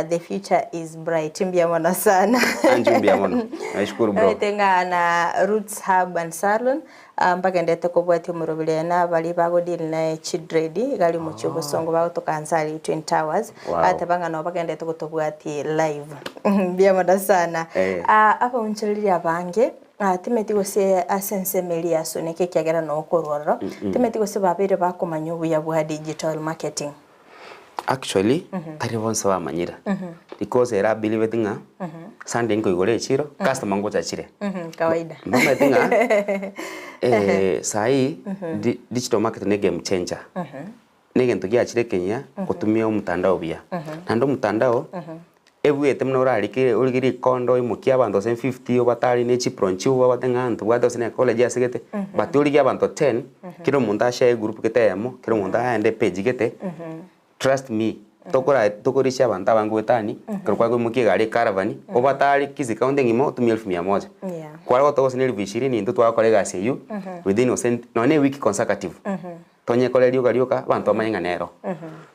the future is bright. Mbona sana Anju mbona nashukuru bro tenga na Roots Hub and Salon mpaka ndete kubwati umurubile na bali bago deal na chidredi gali mucho busongo bago tokansali Twin Towers atabanga no mpaka ndete kutobwati live mbona sana apa unchirira bange timeti gose asense melia so neke kyagera no kororo timeti gose babere bakomanyo buya bwa digital marketing. Actually tari bonso bamanyira because era believe tinga Sunday ngo igore chiro customer ngo chachire kawaida mbona tinga sai digital marketing ne game changer nige ntugia chire Kenya kutumia mtandao bia nando mtandao ebu etemna urarikire urigiri kondo imukia abantu 50 obatari ne chipronchu abatenga antu wado sine college asigete baturi abantu 10 kiro munda share group ketemo kiro munda ende page gete trust me tokorisha abantu abangwetani kwa mukie gari caravan obatari kizikaunde ngimo 1100 kwa goto sine 20 ndu twakore gase yu within no ne week consecutive tonye kole rioka abantu amanyanga nero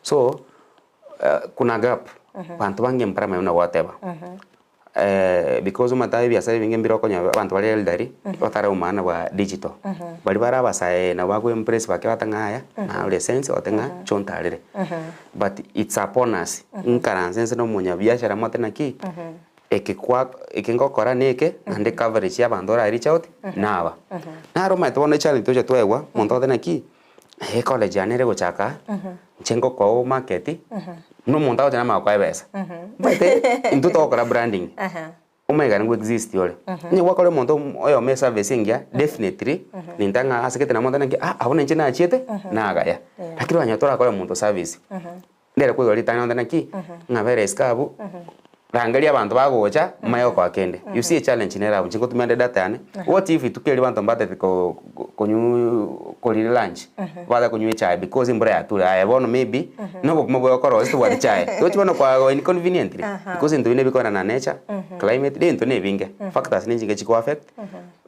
so kuna gap bantu bange mparama una whatever because mataye biasa binge mbiro konya bantu bali eldari otara umana wa digital bali bara basae na wago impress bake batangaya na le sense otenga chontalire but it's upon us nkaransense no munya biashara motena ki ekengokora neke ande coverage ya bandora reach out nawa na roma tone challenge toje twewa monto tena ki college anere gochaka chengo ko market no monta tena makwa besa bate into tokora branding omega ngo exist yole ni wakole monto oyo me servicing ya definitely nintanga asekete na monta ngi abona nje na chiete na agaya lakini wanyatora kole monto service ndere ko yoli tana ndana ki ngabere skabu rangalia abantu bagocha mayo kwa kende you see a challenge nera unjiko tumende data yani what if tukeli abantu mbate ko lunch bada kunyu chai because imbra atura I want maybe no kumogo koro isto wa chai tochi bana kwa inconveniently because into ine bikona na nature climate de into ne binge factors ninji ngechiko affect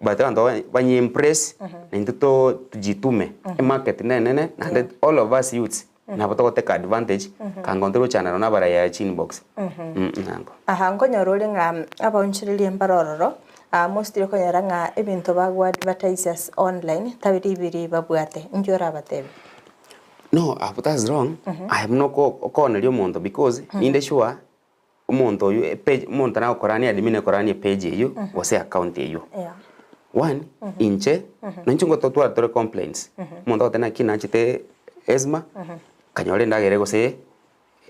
but ando banyi impress into tujitume market nene and all of us youths na boto take advantage kangontero channel na bara ya chin box nango nkonyorole nga aba unchirilie mbarororo mostly konyara nga ebintu bagwa advertisers online tabiri biri babwate njora batebe no that's wrong I am no corner yo monto because in the sure monto you page monto na korani admin korani page yo wase account yo one inche nanchungo totwa tore complaints monto tena kinachite esma kanyole ndagere gose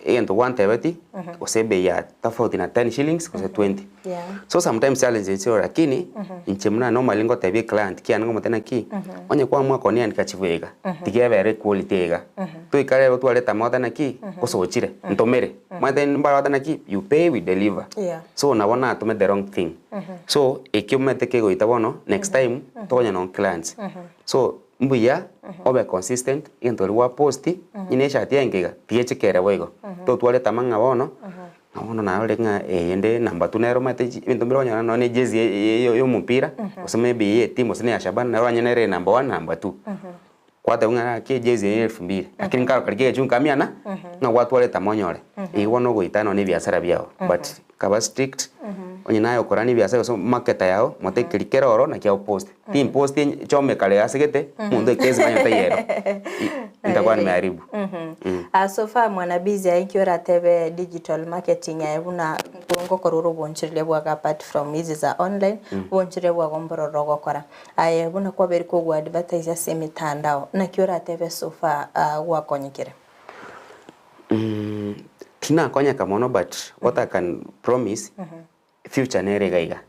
into 170 usebe ya tofauti na 10 shillings kuse 20. Yeah. So sometimes challenge is your lakini inchemna normal ngo tabia client kia ngo mutena ki onye kwa mwako ni andikachivega tigevere quality ega tu ikare tu aleta moda na ki kusochire ntomere mwathe mbara na ki you pay we deliver. Yeah. So naona atume the wrong thing. So ekiumete go itabono next time tonya non clients. So mbuya obe consistent into wa posti inesha tiengega tiechekere boigo to twale tamanga bono naona na ole nga ende namba tunero mate bintu bironya no ne jezi yo mupira useme bi timu sine ya Shaban na ranya nere namba 1 namba 2 kwata ngana ke jezi 2000 lakini karo karige chunga miana na watu wale tamonyore iwono go itano ni biashara byao but kaba strict onye nayo korani biashara so market yao mote klikera oro na kia post team post chome kale asegete mundu kezi banyo tayero nitakuwa nimeharibu. So far mwana busy aikiora tebe digital marketing ya una ngo kororo bonchire bwa apart from hizi za online bonchire bwa gombororo gokora aye buna kwa beri ko gwa advertise ase mitandao na kiora tebe so far gwa konyekere. Tina konya kamono but what I can promise future nere gaiga.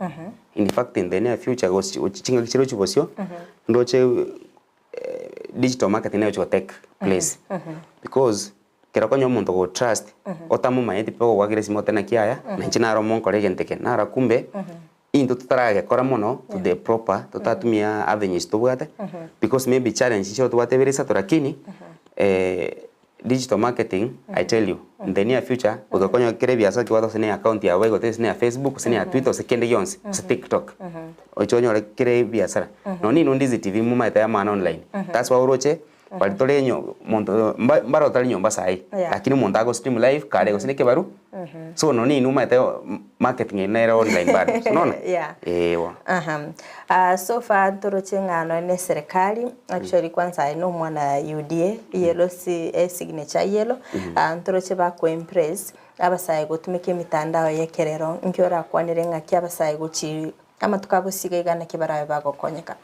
In fact in the near future go chinga kichiro chibosio ndoche digital marketing nayo take place because kera konyo muntu go trust otamu maeti pego wagire simo tena kiaya na nchina ro monko regenteke nara kumbe into tutarage kora mono to the proper tutatumia avenues tubwate because maybe challenge sho tubate berisa torakini digital marketing I tell you in the near future ugakonyo kire biasa kiwato sine account ya wego sine ya Facebook sine ya Twitter sekende yonse se TikTok ochonyo kire biasa no ni ndizi TV muma ya man online that's why uroche balitolenyo muntu mbaro talinyo mbasai lakini muntu ago stream live kare go sine kebaru so no ni numa ya marketing ina online bado so no ewa so far toroche ngano ne serikali actually kwanza ino mwana UDA yellow signature yellow toroche ba ko impress abasai gutumike mitandao yekerero nkiora kwanire ngaki abasai guchi ama tukabusiga igana kibarawe bago konyeka.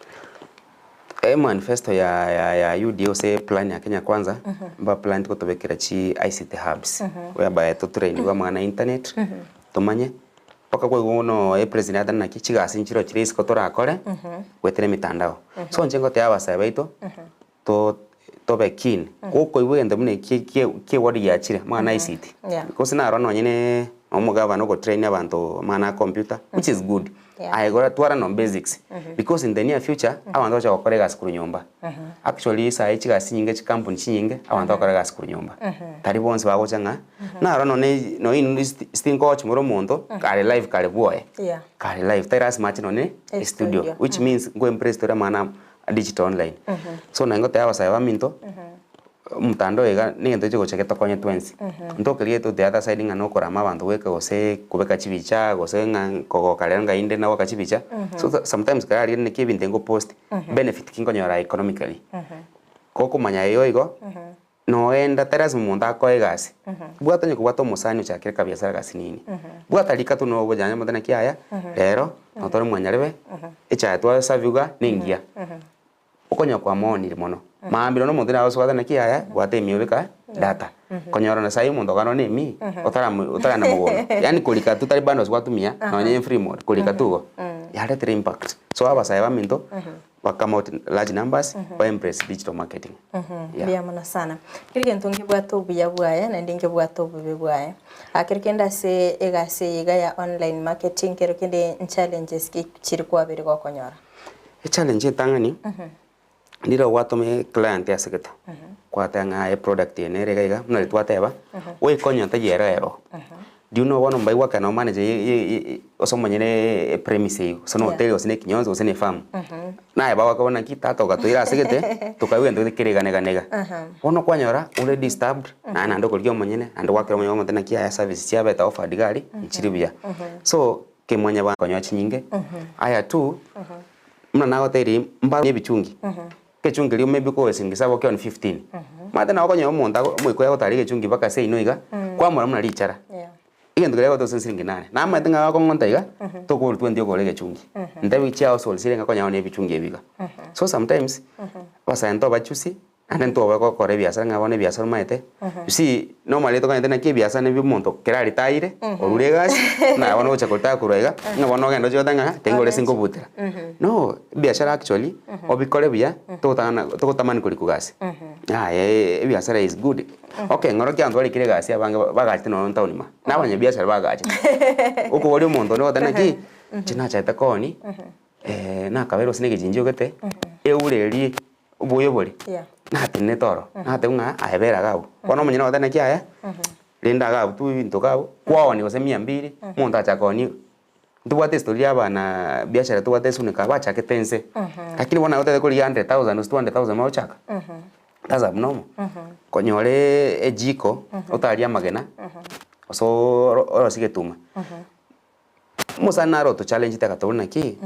Manifesto ya UDA se plan ya Kenya kwanza mba plan tuko tobekera chi ICT hubs whereby to train wa mwana internet tumanye paka kwa uno president na kichiga sinchiro chirisi kotora akore wetere mitandao so njengo te abasai baito to be keen ko iwende mune ki wadi ya chire mwana ICT because na rono nyine omugava no go train abantu mana computer which is good. I got to no basics because in the near future I want to okorega skuru nyumba actually sa ichiga sinyinge chikampuni chinyinge I want to okorega skuru nyumba tari bonse bago changa na rono ne no in sting coach muro muntu kare live kare boy kare live teras match no ne studio which means go impress to mana digital online so na ngote abasai ba minto mutando ega ningento chiko cheketa konye 20 ndokelie to the other side ngano kora mabantu weka gose kubeka chibicha gose ngogo kalenga inde na waka chibicha so sometimes kari ne kibinte ngo post benefit kingonyora economically koko manya yo igo no enda teras munda ko egasi bwata nyiko bwato musani cha kireka biashara gasi nini bwata likatu no bojanya mutana kiaya rero notore mwanyarebe echa twa savuga ningia okonya kwa moni mono maambiro no muntu na oswada na kiaya bwate miobeka data konyora na sai muntu gano ni mi otara na mugono yani kulika tu tari bando swatumia no nye free mode kulika tugo yale tre impact so abasai ba minto come out large numbers by embrace digital marketing bia mana sana kirike ntungi bwato buya bwaya na ndinge bwato bube bwaya akirikenda se egase iga ya online marketing kirikende challenges ki chiri kwa biri kwa konyora challenge tangani ndiro watome client ya seketa kwa tanga e product ene rega mna twateba we konya ta yero do you know one mbai waka no manager osomanyene premise so no hotel osine kinyonzo osine farm na ba waka wana kitata gatwira sekete tukawe ndo kirega nega ono kwanyora ule disturbed na ndo kolgyo manyene ando wakira manyoma mutana kia ya service chia beta offer digari nchiribia so kemwanya ba konyo chinyinge aya tu mna na hoteli mba bichungi kechungi lio maybe ko singisa bo on 15 mata na okonyo monta mwiko ya hoteli kechungi baka sei noiga kwa mwana mna lichara igendo lego to singi nane na mata nga ko ngonta iga to ko 20 ko lege chungi ndabi chia so sirenga konya one bichungi ebiga so sometimes basanto bachusi ande ntoba ko kore biashara ngabone biashara maete you see normally to kanyete na ki biashara ne bimonto kerari taire orure gasi na wana ucha kota kuraiga ngabona ngendo jota nga tengore singo butera no biashara actually obikore bia to tamani kuri kugasi biashara is good okay ngoro kya ndo kire gasi abange bagati no ntauni ma nabanye biashara bagaje uko wali umonto no tana ki china cha takoni na kabero sinige jinjo gete eureri ubuyo buri na tine toro na te nga aebera gabo kono munyina otana kia linda gabo tu into gabo kwao ni ose 200 muntu achakoni ntuwate story abana biashara tuwate sunika bacha ketense lakini wana yote kuri 100,000 200,000 mauchaka that's abnormal konyore ejiko otaria magena so orosigituma musana roto challenge takatona ki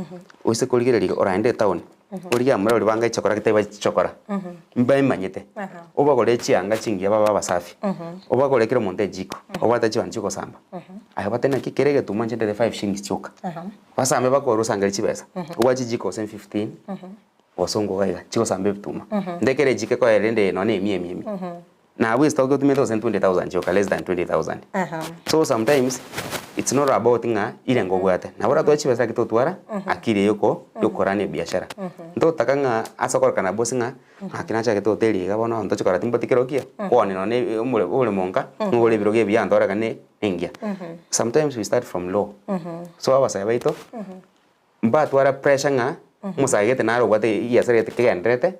uise kuligereri orainde town uriya muri banga ichokora kiteba chokora mbai manyete obagore chianga chingia baba basafi obagore kiro monte jiko obata chiwan chiko samba ayo batena ki kerege tumanje de 5 shillings choka basambe bakoro sangari chibesa obachi jiko 15 osongo gaiga chiko sambe bituma ndekere jike ko erende no ne mie na we stock to 20,000 choka less than 20,000 so sometimes it's not about nga ile ngogwate na bora tochi besa kitotwara akire yoko yokorane biashara ndo takanga asokor kana bosinga akina cha kitoteli gabono ndo chokora timbo tikirokia kwone no ne ule monka ngole biroge bya ndora kane engia sometimes we start from low so abasa baito mbatwara pressure nga musagete naro gwate yasere tekenrete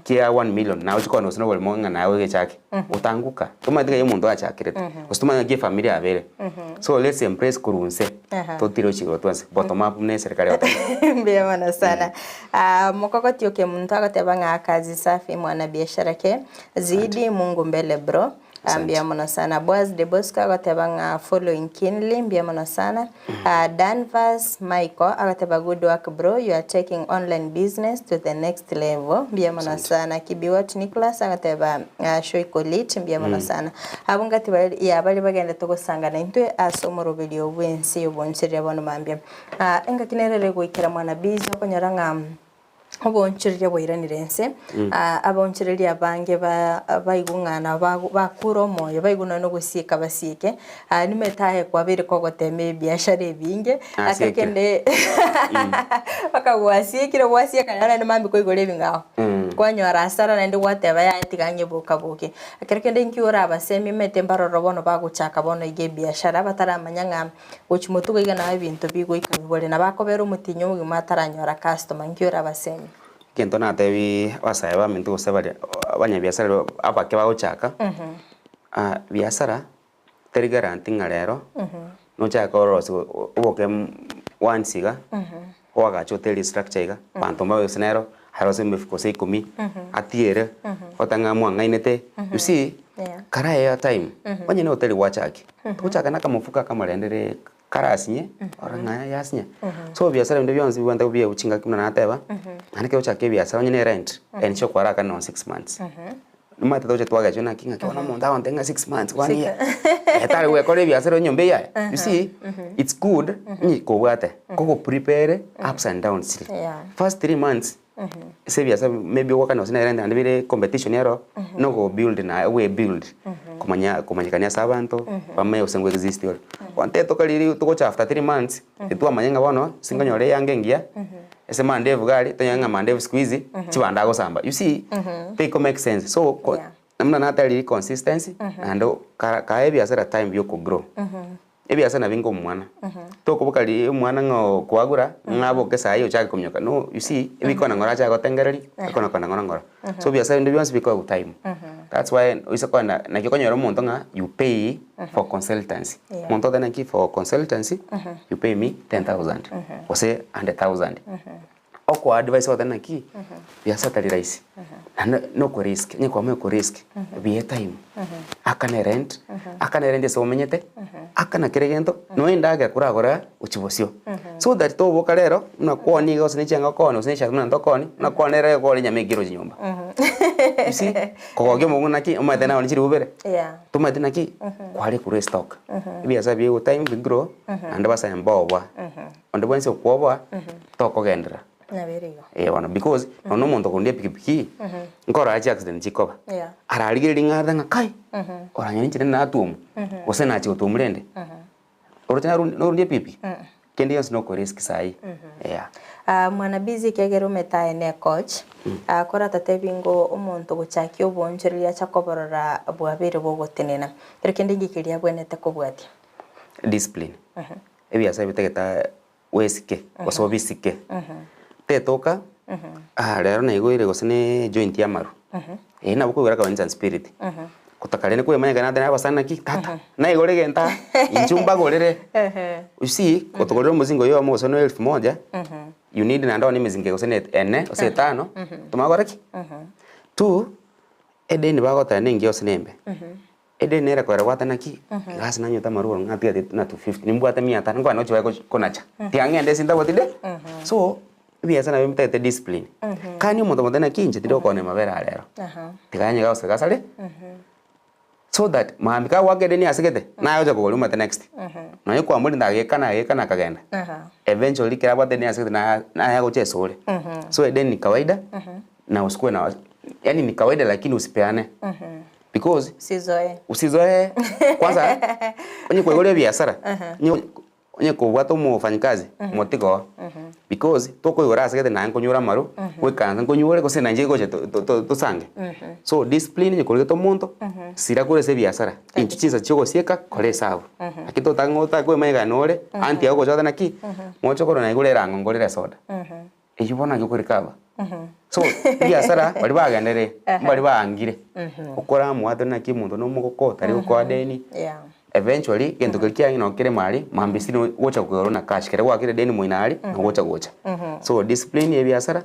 kia 1 million na uchikono sino bole monga nawe gechake utanguka tuma ndiga yomuntu achakirete usituma ngie familia abere so let's embrace kurunse totiro chiro twanse bottom up ne serikali yote mbia mana sana mokokoti yoke muntu akatebanga kazi safi mwana biashara ke zidi Mungu mbele bro ambia mwana sana Boaz de Bosco akatebanga following kinly mbia mwana sana Danvers Michael akateba good work bro, you are taking online business to the next level mbia mwana sana Kibiwat Nicholas akateba show ikolit mbia mwana sana abungati ya bali bagenda tokosangana intwe asomoro video Ense Yobooncoreria bono mambia enga kinerere goikira mwana bizo konyaranga Yobooncoreria boiranirense Abooncoreria bange baigungana bakuro moyo baiguna no gusika basike nimetahe kwabere kogoteme biashara ebinge akakende bakagwasikire gwasiya kana ne mambi koigore bingaho kwanyora asara na ndi wateba yatiganye bokaboke akerekende nkiora abasemi mete mbaroro bono baguchaka bono ige biashara bataramanyanga gochimutugo igana ibintu bigo ikabibole na bakobera umutinyo mu mataranyora customer nkiora abasemi kento na tebi wasaiba mintu gusebale abanya biashara abake baguchaka biashara teri garanti ngarero no chaka orosi uboke wansiga wagacho teri structure iga pantomba wesenero harose mifuko 10 atiere otanga mwanga inete you see kara ya time onye no teri wachaki tuchaka na kamufuka kamarendere karasinye oranga yasinya so biashara ndio byanzi biwanda kubiye uchinga kimna nateba anake uchake biashara onye ne rent en chokwara kana 6 months numata toje twaga jona kinga kona monda wantenga 6 months 1 year etari we kore biashara nyombe ya you see it's good ni ko wate ko prepare ups and downs first 3 months se biashara maybe waka no sina rent and bile competition yaro no go build na we build kumanyikania sabanto pame usengo exist yoro wante tokaliri tukocha after 3 months etwa manyanga bono singonyore yangengia ese mandevu gali tonyanga mandevu squeeze chibanda go samba you see they make sense so namna natali consistency and ka biashara time yo ko grow biashara bingo mwana to kubukali mwana ngo kwagura ngabo kesa yo chaka kumyoka no you see biko na ngora chaka tengereri akona kona ngora so biashara ndio byansi biko time that's why usakona na kikonyoro muntu nga you pay for consultancy muntu tena ki for consultancy you pay me 10,000 ose 100,000 oko advice tena ki biashara tali rahisi no ko risk ni kwa ko risk be time akana rent so menyete akana kiregento no indaga kuragora uchibosio so that to bokalero na kwoni go sinichanga kono sinisha na ndokoni na kwanere ko linya megiro nyumba you see ko ge munguna ki umate na oni chiri ubere tumate na ki kwali ku restock biasa bi time bi grow and basa mbobwa ondo bwense kwobwa to ko gendera Bono because ono muntu kundia pikipiki nkora achi accident chikoba ararigiri ng'atha ng'akai oranyoni chine na atumu ose na chi utumurende orochana norundie pipi kendi yonsi no risk sai mwana busy kegero metae ne coach akora tatebingo umuntu guchaki obonchoreria chakoborora bwabere bogotenena pero kendi ngikiria bwenete kubwatia discipline ebiasa bitegeta wesike osobisike tetoka rero na igoire gosene joint ya maru na bukwigora ka Ense spirit kutakarene kwe manya kana tena basana ki tata na igore genta inchumba gorere usi kotogorero muzingo yo amo sono 1000 you need na ndo ni mizingo gosene ene ose 5 tumagora ki tu edeni bagota nengi osenembe edeni era kwera watana ki gas na nyota maru ngatia na 250 nimbwata 500 ngwa no chwa konacha tiangende sinda wotide so biasa na bimtete discipline kani umuntu mutana kinje tiro kone mabera rero tiganye gause gasale so that maambika wagede ni asigete na yoja kugoluma the next na yo kwa muri ndagekana kagenda eventually kila bwate ni asigete na yago chesore so eden ni kawaida na usikue na yani ni kawaida lakini usipeane because usizoe kwanza onye kwegole biashara onye kubwata umufanyikazi motiko because toko yora asigete na nkonyura maru wekanza nkonyure ko sena nje goje to sange so discipline ni kolgeto muntu sira kure se biashara inchichiza choko sieka kole sabu akito tangota ko mega nore anti ago jota naki mocho koro na igule rango ngolere soda eyibona nyokurikaba so biashara bali bagendere bali baangire ukora mwato naki muntu no mugokota ri ko adeni eventually gento kikia ino kire mali mambisini wocha kugoro na cash kire wakire deni muinali na wocha so discipline ye biashara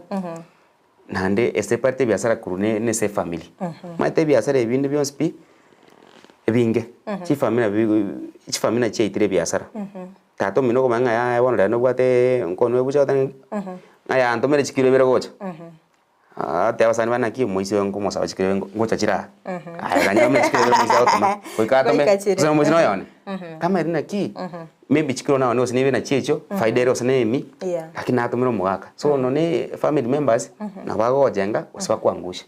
nande ese parte biashara kurune ne se family mate biashara ebindi byonspi ebinge chi family chi itire biashara tato mino ko manga ya wona no bwate nkono ebucha tan aya antomere chikiro bere gocha te abasani bana ki moise ngo mosa chikiro ngocha chira aya ganya me chikiro bere moisa otoma koika tome so moise no yone kama ina ki maybe chikiro na no sinibe na checho faida ero sinemi lakini atomero mwaka so no ne family members na bago jenga uswa kuangusha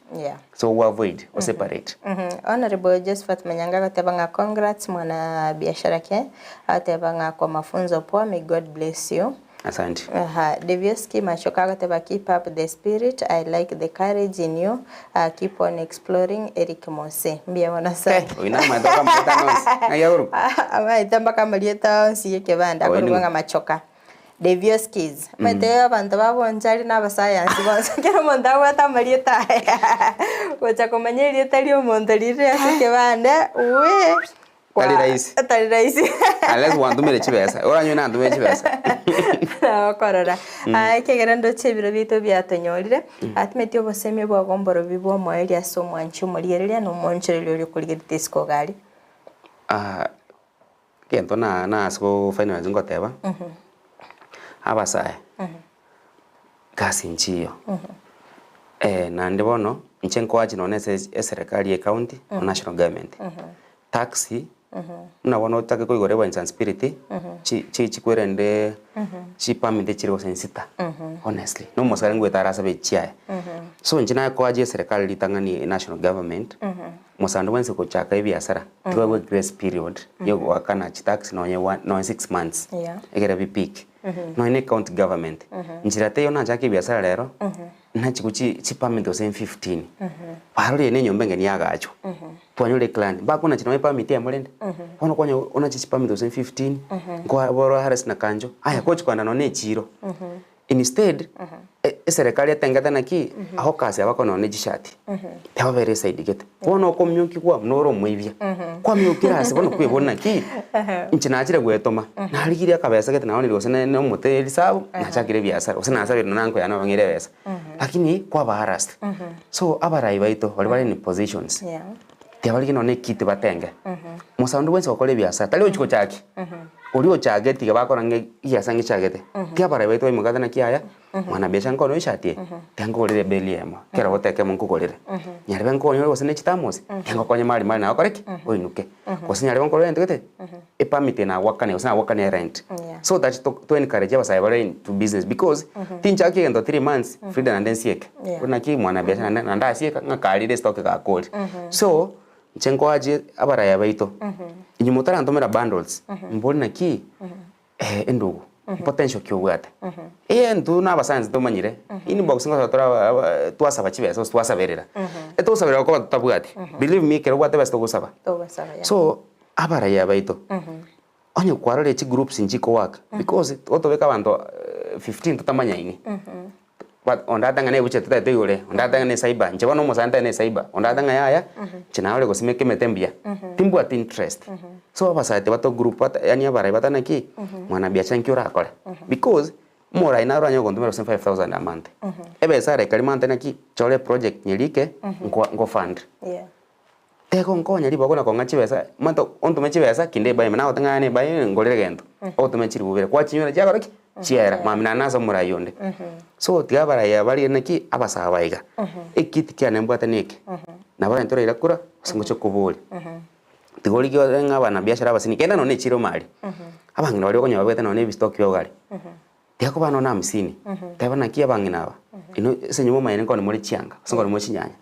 so we avoid or separate honorable Josephat Manyanga gatebanga congrats mwana biashara ke atebanga kwa mafunzo poa, may God bless you. Asante. Devioski Machoka gateba keep up the spirit, I like the courage in you, keep on exploring. Eric Mose mbia wana sa oina matoka mtata nonsi ayuru ama itamba kama lieta onsi yeke banda kurwanga Machoka Devioskis mete abantu babonjari n'abasayansi bose kero monda wata malieta wacha komanya lieta lyo mondalire asike banda we Tali raisi. Unless one to me chibesa. Ora nyona ndu me chibesa. Korora. Kegerando chebiro bito byatonyorire. Atmetio bosemi bwa gomboro bibwo moelia so mwanchu molirelia no moncherelio lyo kuligite disco gali. Kento na asko final ngoteba. Abasae. Kasi nchiyo. Na ndibono nchenko achi no nese serikali ya county or national government. Taxi na wono take ko igore wa Ense spirit chi kwerende chi paminde chiro sensita honestly no mosare ngwe tarasa be chia so njina ko aje serikali litangani national government mosando wense ko chaka biashara tuwe grace period yo wakana chi tax no 6 months egera bi peak no ine county government njira te yona chake biashara lero na chikuchi chipamento sen 15 parole ne nyombe ngeni yagacho twanyole clan bakuna chino permit ya mulende ono kwanya ona chipamento sen 15 ngo boro hares na kanjo aya coach kwanda no ne chiro instead serikali atengata naki aho kasi abako no ne jishati taba bere side gete ono komyuki kwa mnoro mwivya kwa myukira ase bono kwibona ki inchinachire gwetoma narigiri akabesa gete naone ligosene no muteli sabo nachakire biashara usina asabira nanko yana bangire besa lakini kwa baharast so abarai baito bali ni positions tiabali no ne kiti batenge musandu wense okole biashara tali ochiko chaki uri chageti gabako nange yasangi chagete tiabara baito imugada na kiaya mwana biashara ngono ishati tango lire beliemo kera boteke munku kolire nyarebe nkonyo gosene chitamos tango konye mali na okoreki oinuke kosinyare bonkoro rent gete e permit na wakane osina wakane rent so that to encourage abasaya bari into business because tincha kigendo 3 months Fridah na ndensieke kuna ki mwana biashara na ndasieka ngakalire stock ka kodi so chenko aje abaraya baito inyumotara ntomera bundles mboni na ki endugu potential kyobwate ntu nabasanze tomanyire inbox ngatora twasaba chibeso twasaberera etosabera ko tutabwate believe me kero bwate besto gusaba so abaraya baito onye kwarore chi groups njiko waka because otobeka bantu 15 tutamanya ini but ondatanga ne buche tutate yule ondatanga ne cyber nje bano musanta ne cyber ondatanga yaya china ole gosimeke metembia timbu at interest so abasate bato group yani abarai batana ki mwana biacha nkyora akole because mora inaro anyo gondomero 5000 a month ebe sare kalimante na ki chole project nyelike ngo fund teko nkonya liba kona konga chibesa manto ontume chibesa kinde baye mana otangane baye ngolere gento otume chiri bubere kwa chinyora jagora ki chiera mamina naso murayonde so tiabara ya bali neki abasa baiga ekiti kya nembwata neke nabara ntora irakura singocho kubuli tigoli kyo ngabana biashara basini kenda none chiro mali abangina bali okonya babeta none bistock yo gali tiako bano na 50 tabana kia bangina aba ino senyumo mayene nkone muri chianga songo muri chinyanya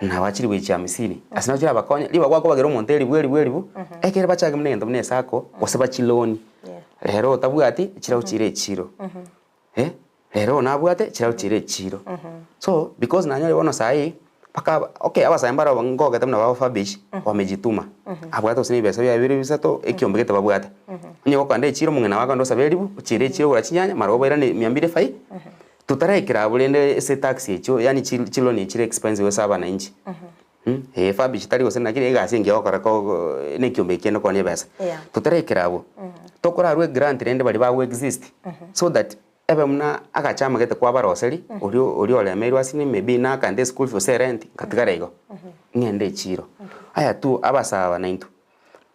na bachiri wichi 50 asina chira bakonya liba kwako bagero monteli bweli bu ekere bachage mnendo mne sako wasaba chiloni rero tabwati chira uchire chiro rero nabwate chira uchire chiro so because nanyole bono sai paka okay abasayambara bangoga tamna baba fabish wamejituma abwata usini besa bya bibiri bisato ekiombegete babwata nyo kwande chiro mungena waka ndo sabelibu uchire chiro ura chinyanya maroba ira ni 200 fai tutarekira bulende se taxi echo yani chilo ni chire expensive wesaba na inchi fabish tari gosena kire gasi ngiyo karako ne kiombeke no kone besa tutarekira abo tokora rwe grant rende bali bawo exist so that ebe muna agachama gete kwa baroseri uri ole merwa sini maybe na kande school for rent katigara igo ngende chiro aya tu abasaba na into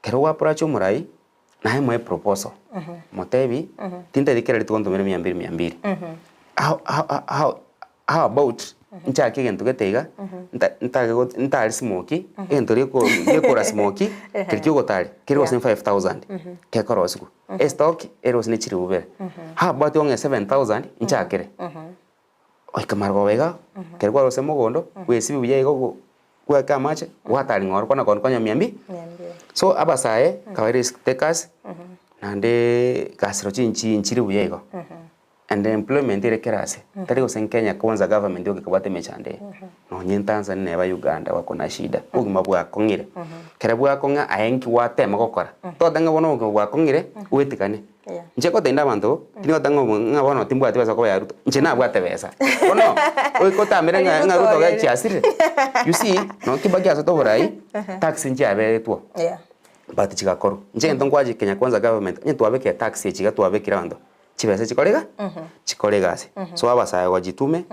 kero wa pracho murai na mo proposal motebi tinte dikere litonto 200 how about ncha kigento getega nta smoky entori ko gekora smoky kirikyo gotari kiri was 5000 kekora osiku stock eros ni chiri ubere how about onge 7000 ncha kire oi kamargo wega kerwa rose mogondo wesibi buye go kwa kamache watali ngor kona konya 200 so abasaye kawaire takers nande kasiro chinchi nchiri buye go and the employment ire kerase tari usen Kenya kwanza government yoke kabate mechande no nyintanza ne ba Uganda wako na shida ugima bwa kongire kera bwa konga ayenki wate makokora to danga bono bwa kongire wetikane nje ko tenda bantu tino danga ngabono timbu ati basa ko ya ruto nje na bwate besa ono oi ko tamere nga ruto ga chiasire you see no kibagi aso to borai tax nje abe tuo but chikakoro nje ndongwaje Kenya kwanza government nje tuabeke tax chiga tuabekira ando chibese chikorega chikorega so abasaya wajitume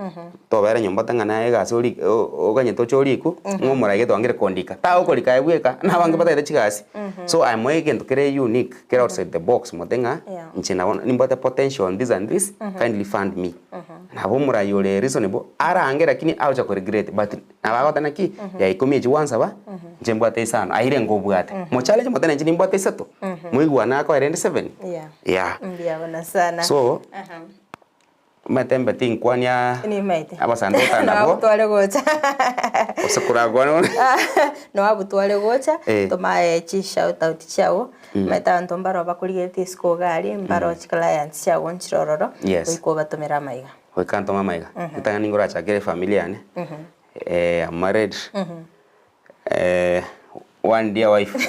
to bera nyomba tangana ega sori oganye to choriku ngomora geto angere kondika ta okorika ebweka na bange batete chigasi so I'm making to create unique get outside the box motenga nchina bona nimbote potential on this and this kindly fund me na bomura yole reasonable ara angere lakini aucha ko regret but na bagota naki ya ikomi jiwansa ba njembwate sana aire ngobwate mo challenge motena nchini mbwate sato muigwa na ko 7 yeah ndiabona sana so matembe tinkwanya ni maite abasandota nabo twale gocha osakura gwana no abutwale gocha toma chi shout out chao meta ntombaro bakurigete isko gari mbaro clients chao nchirororo uko batomera maiga wekanto maiga utanga ningora chakere familia ne I'm married one dear wife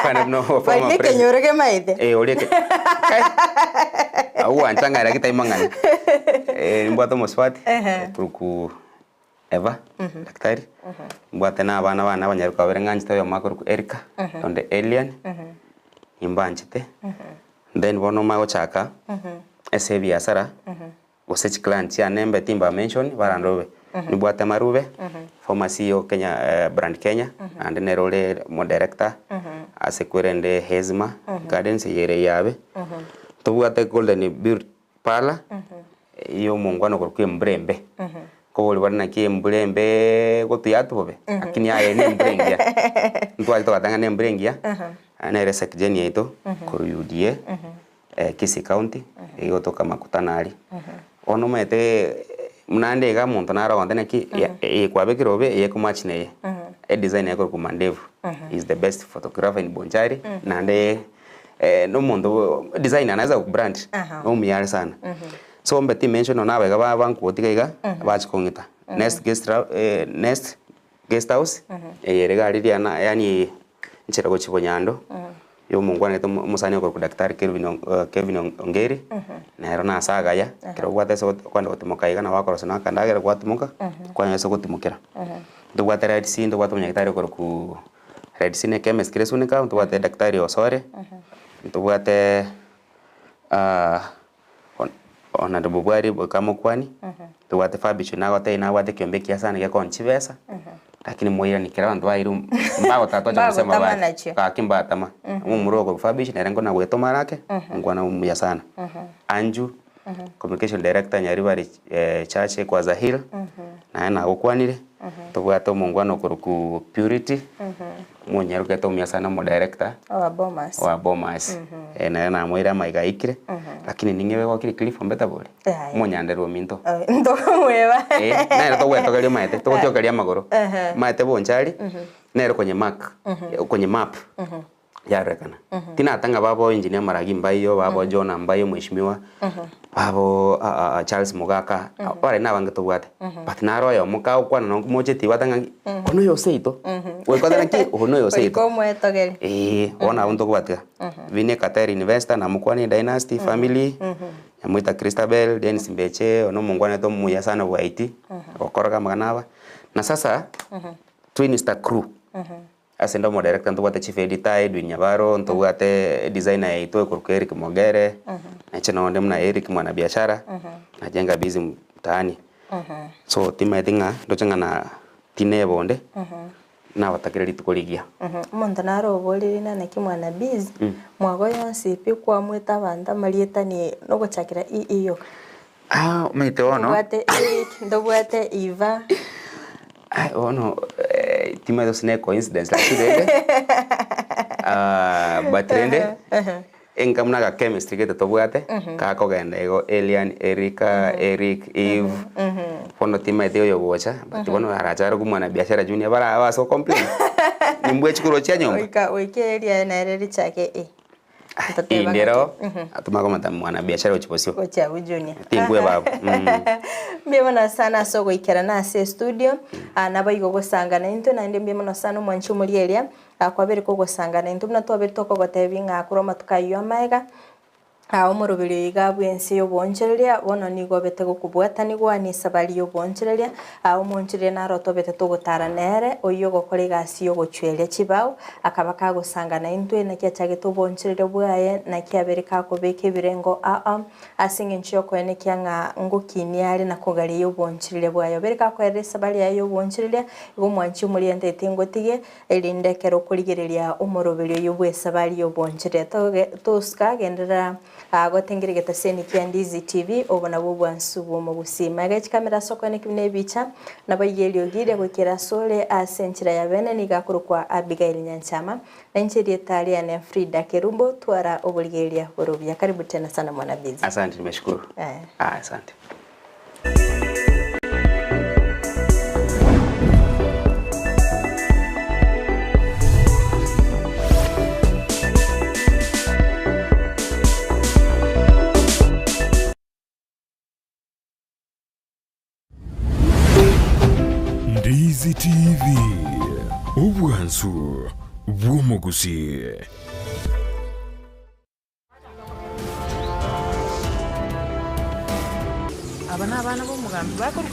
kana no former president kenyorege maite oleke au antanga ra kita imangana mbwato mosfati tuku Eva daktari mbwate na bana banyaruka berenganji tayo makuru Erika onde alien imbanjite then bono mago chaka ese biasara osechi client ya nembe timba mention barandobe nibwate marube former CEO Kenya brand Kenya and nerole mo director asekurende Hezma Gardens yere yabe tubwate golden beard pala iyo mungwano kurukwe mbrembe ko bari na ki mbulembe gotuyatu bobe lakini aye ne mbrengia ntwali to katanga ne mbrengia ana ile sekjeni yetu ko UDA Kisii County iyo toka makutanari ono mete mnande ga muntu naro kontene ki kwa kirobe ye kumachine e design yako kumandevu is the best photographer in Bonchari nande no muntu design anaweza kubrand no miyari sana so mbeti mention ona abega banku otiga bachikongita next guest house yerega ririana yani nchera go chibonyando yo mungwana to musani ko daktari Kevin Ongeri na era na saga ya kero gwate so kwanda gutimoka na wakoro sana kandagera gwatimoka kwanya so gutimukira ndo gwate right sin ndo gwate daktari ko ku right sin chemist kresunika ndo gwate daktari Osore ndo gwate ona ndo bwari kama kwani ndo gwate Fabicho na gwate ina gwate kiombe kia sana ya konchibesa lakini moya nikira ndo airu mbago tato cha kusema baba kakimba tama murogo Fabish na rengo na weto marake ngwana umuya sana Anju communication director Nyaribari chache kwa Zahir na okwanire tobwato mungwana ku Purity munyaruka to umuya sana mo director wa Bomas na moira maiga ikire lakini ningewe kwa kile cliff mbeta bole munyandero minto ndo mweba na to weto kali maete to tio kali magoro maete Bonchari nero kwenye map ya rekana tina tanga babo engineer Maragi Mbayo babo John Mbayo mheshimiwa babo Charles Mugaka pare na bange to bwate but na royo mukao kwa no moche ti watanga ono yo seito we kwa tanki ono yo seito como etogeli ona unto bwate vine Kateri investor na mukwani dynasty family yamuita Christabel Dennis Mbeche ono mungwana to muya sana wa IT okoroga maganaba na sasa twin star crew asenda mo director ntobate chief editor Edwin Nyabaro ntobate designer yaitwa Eric Mogere na chana onde mna Eric mwana biashara najenga busy mtaani so tima edinga ndochanga na tine bonde na watakira litukuligia muntu naro bolirina na kimwana busy mwago yonsi pikwa mwita banda malietani no gochakira iyo mete ono ndobate Eric ndobate Eva ono tima dos ne coincidence like today batrende enkamna ga chemistry ke to bwate ka ko genda ego Elian Erika Eric Eve fono tima dio yo bocha but bono arachara ku mwana biashara junior bara wa so complain nimbwe chikuro cha nyomba oike Elian na reri chake ndero atuma kama mwana biashara uchiposio kocha ujuni tingwe babo mbona sana sogo ikera na se studio nabayigo gosangana into na ndembe mbona sana mwanchu muri area akwabere ko gosangana into na twabere toko gotebinga kuroma tukayo amaiga omurubiri igabu Ense Yobooncoreria bono nigo bete gukubwata nigo ani sabali Yobooncoreria omonchire na roto bete togotara nere oyo gokore gasi yo gochwele chibao akaba kagosangana into na kiachage Yobooncoreria bwaye na kiabere kakobeke birengo asinge nchyo kwene kyanga ngokini ari na kogari Yobooncoreria bwaye bere kakwere sabali ya Yobooncoreria igo mwanchi muri ente tingotige elindekero kurigereria omurubiri yobwe sabali Yobooncoreria toska gendera agotengere getaseni kia Ndizi TV obona bubwansu bwo busima gachi kamera soko ne kimne bicha nabayeli ogire gukira sole asenchira ya bene nigakuru kwa Abigail Nyanchama na nchiri etalia na Fridah Kerubo twara obuligelia borobia karibu tena sana mwana bizi asante nimeshukuru asante Ndizi TV ubwansu bw'omugusi aba n'abana b'umugambi bakora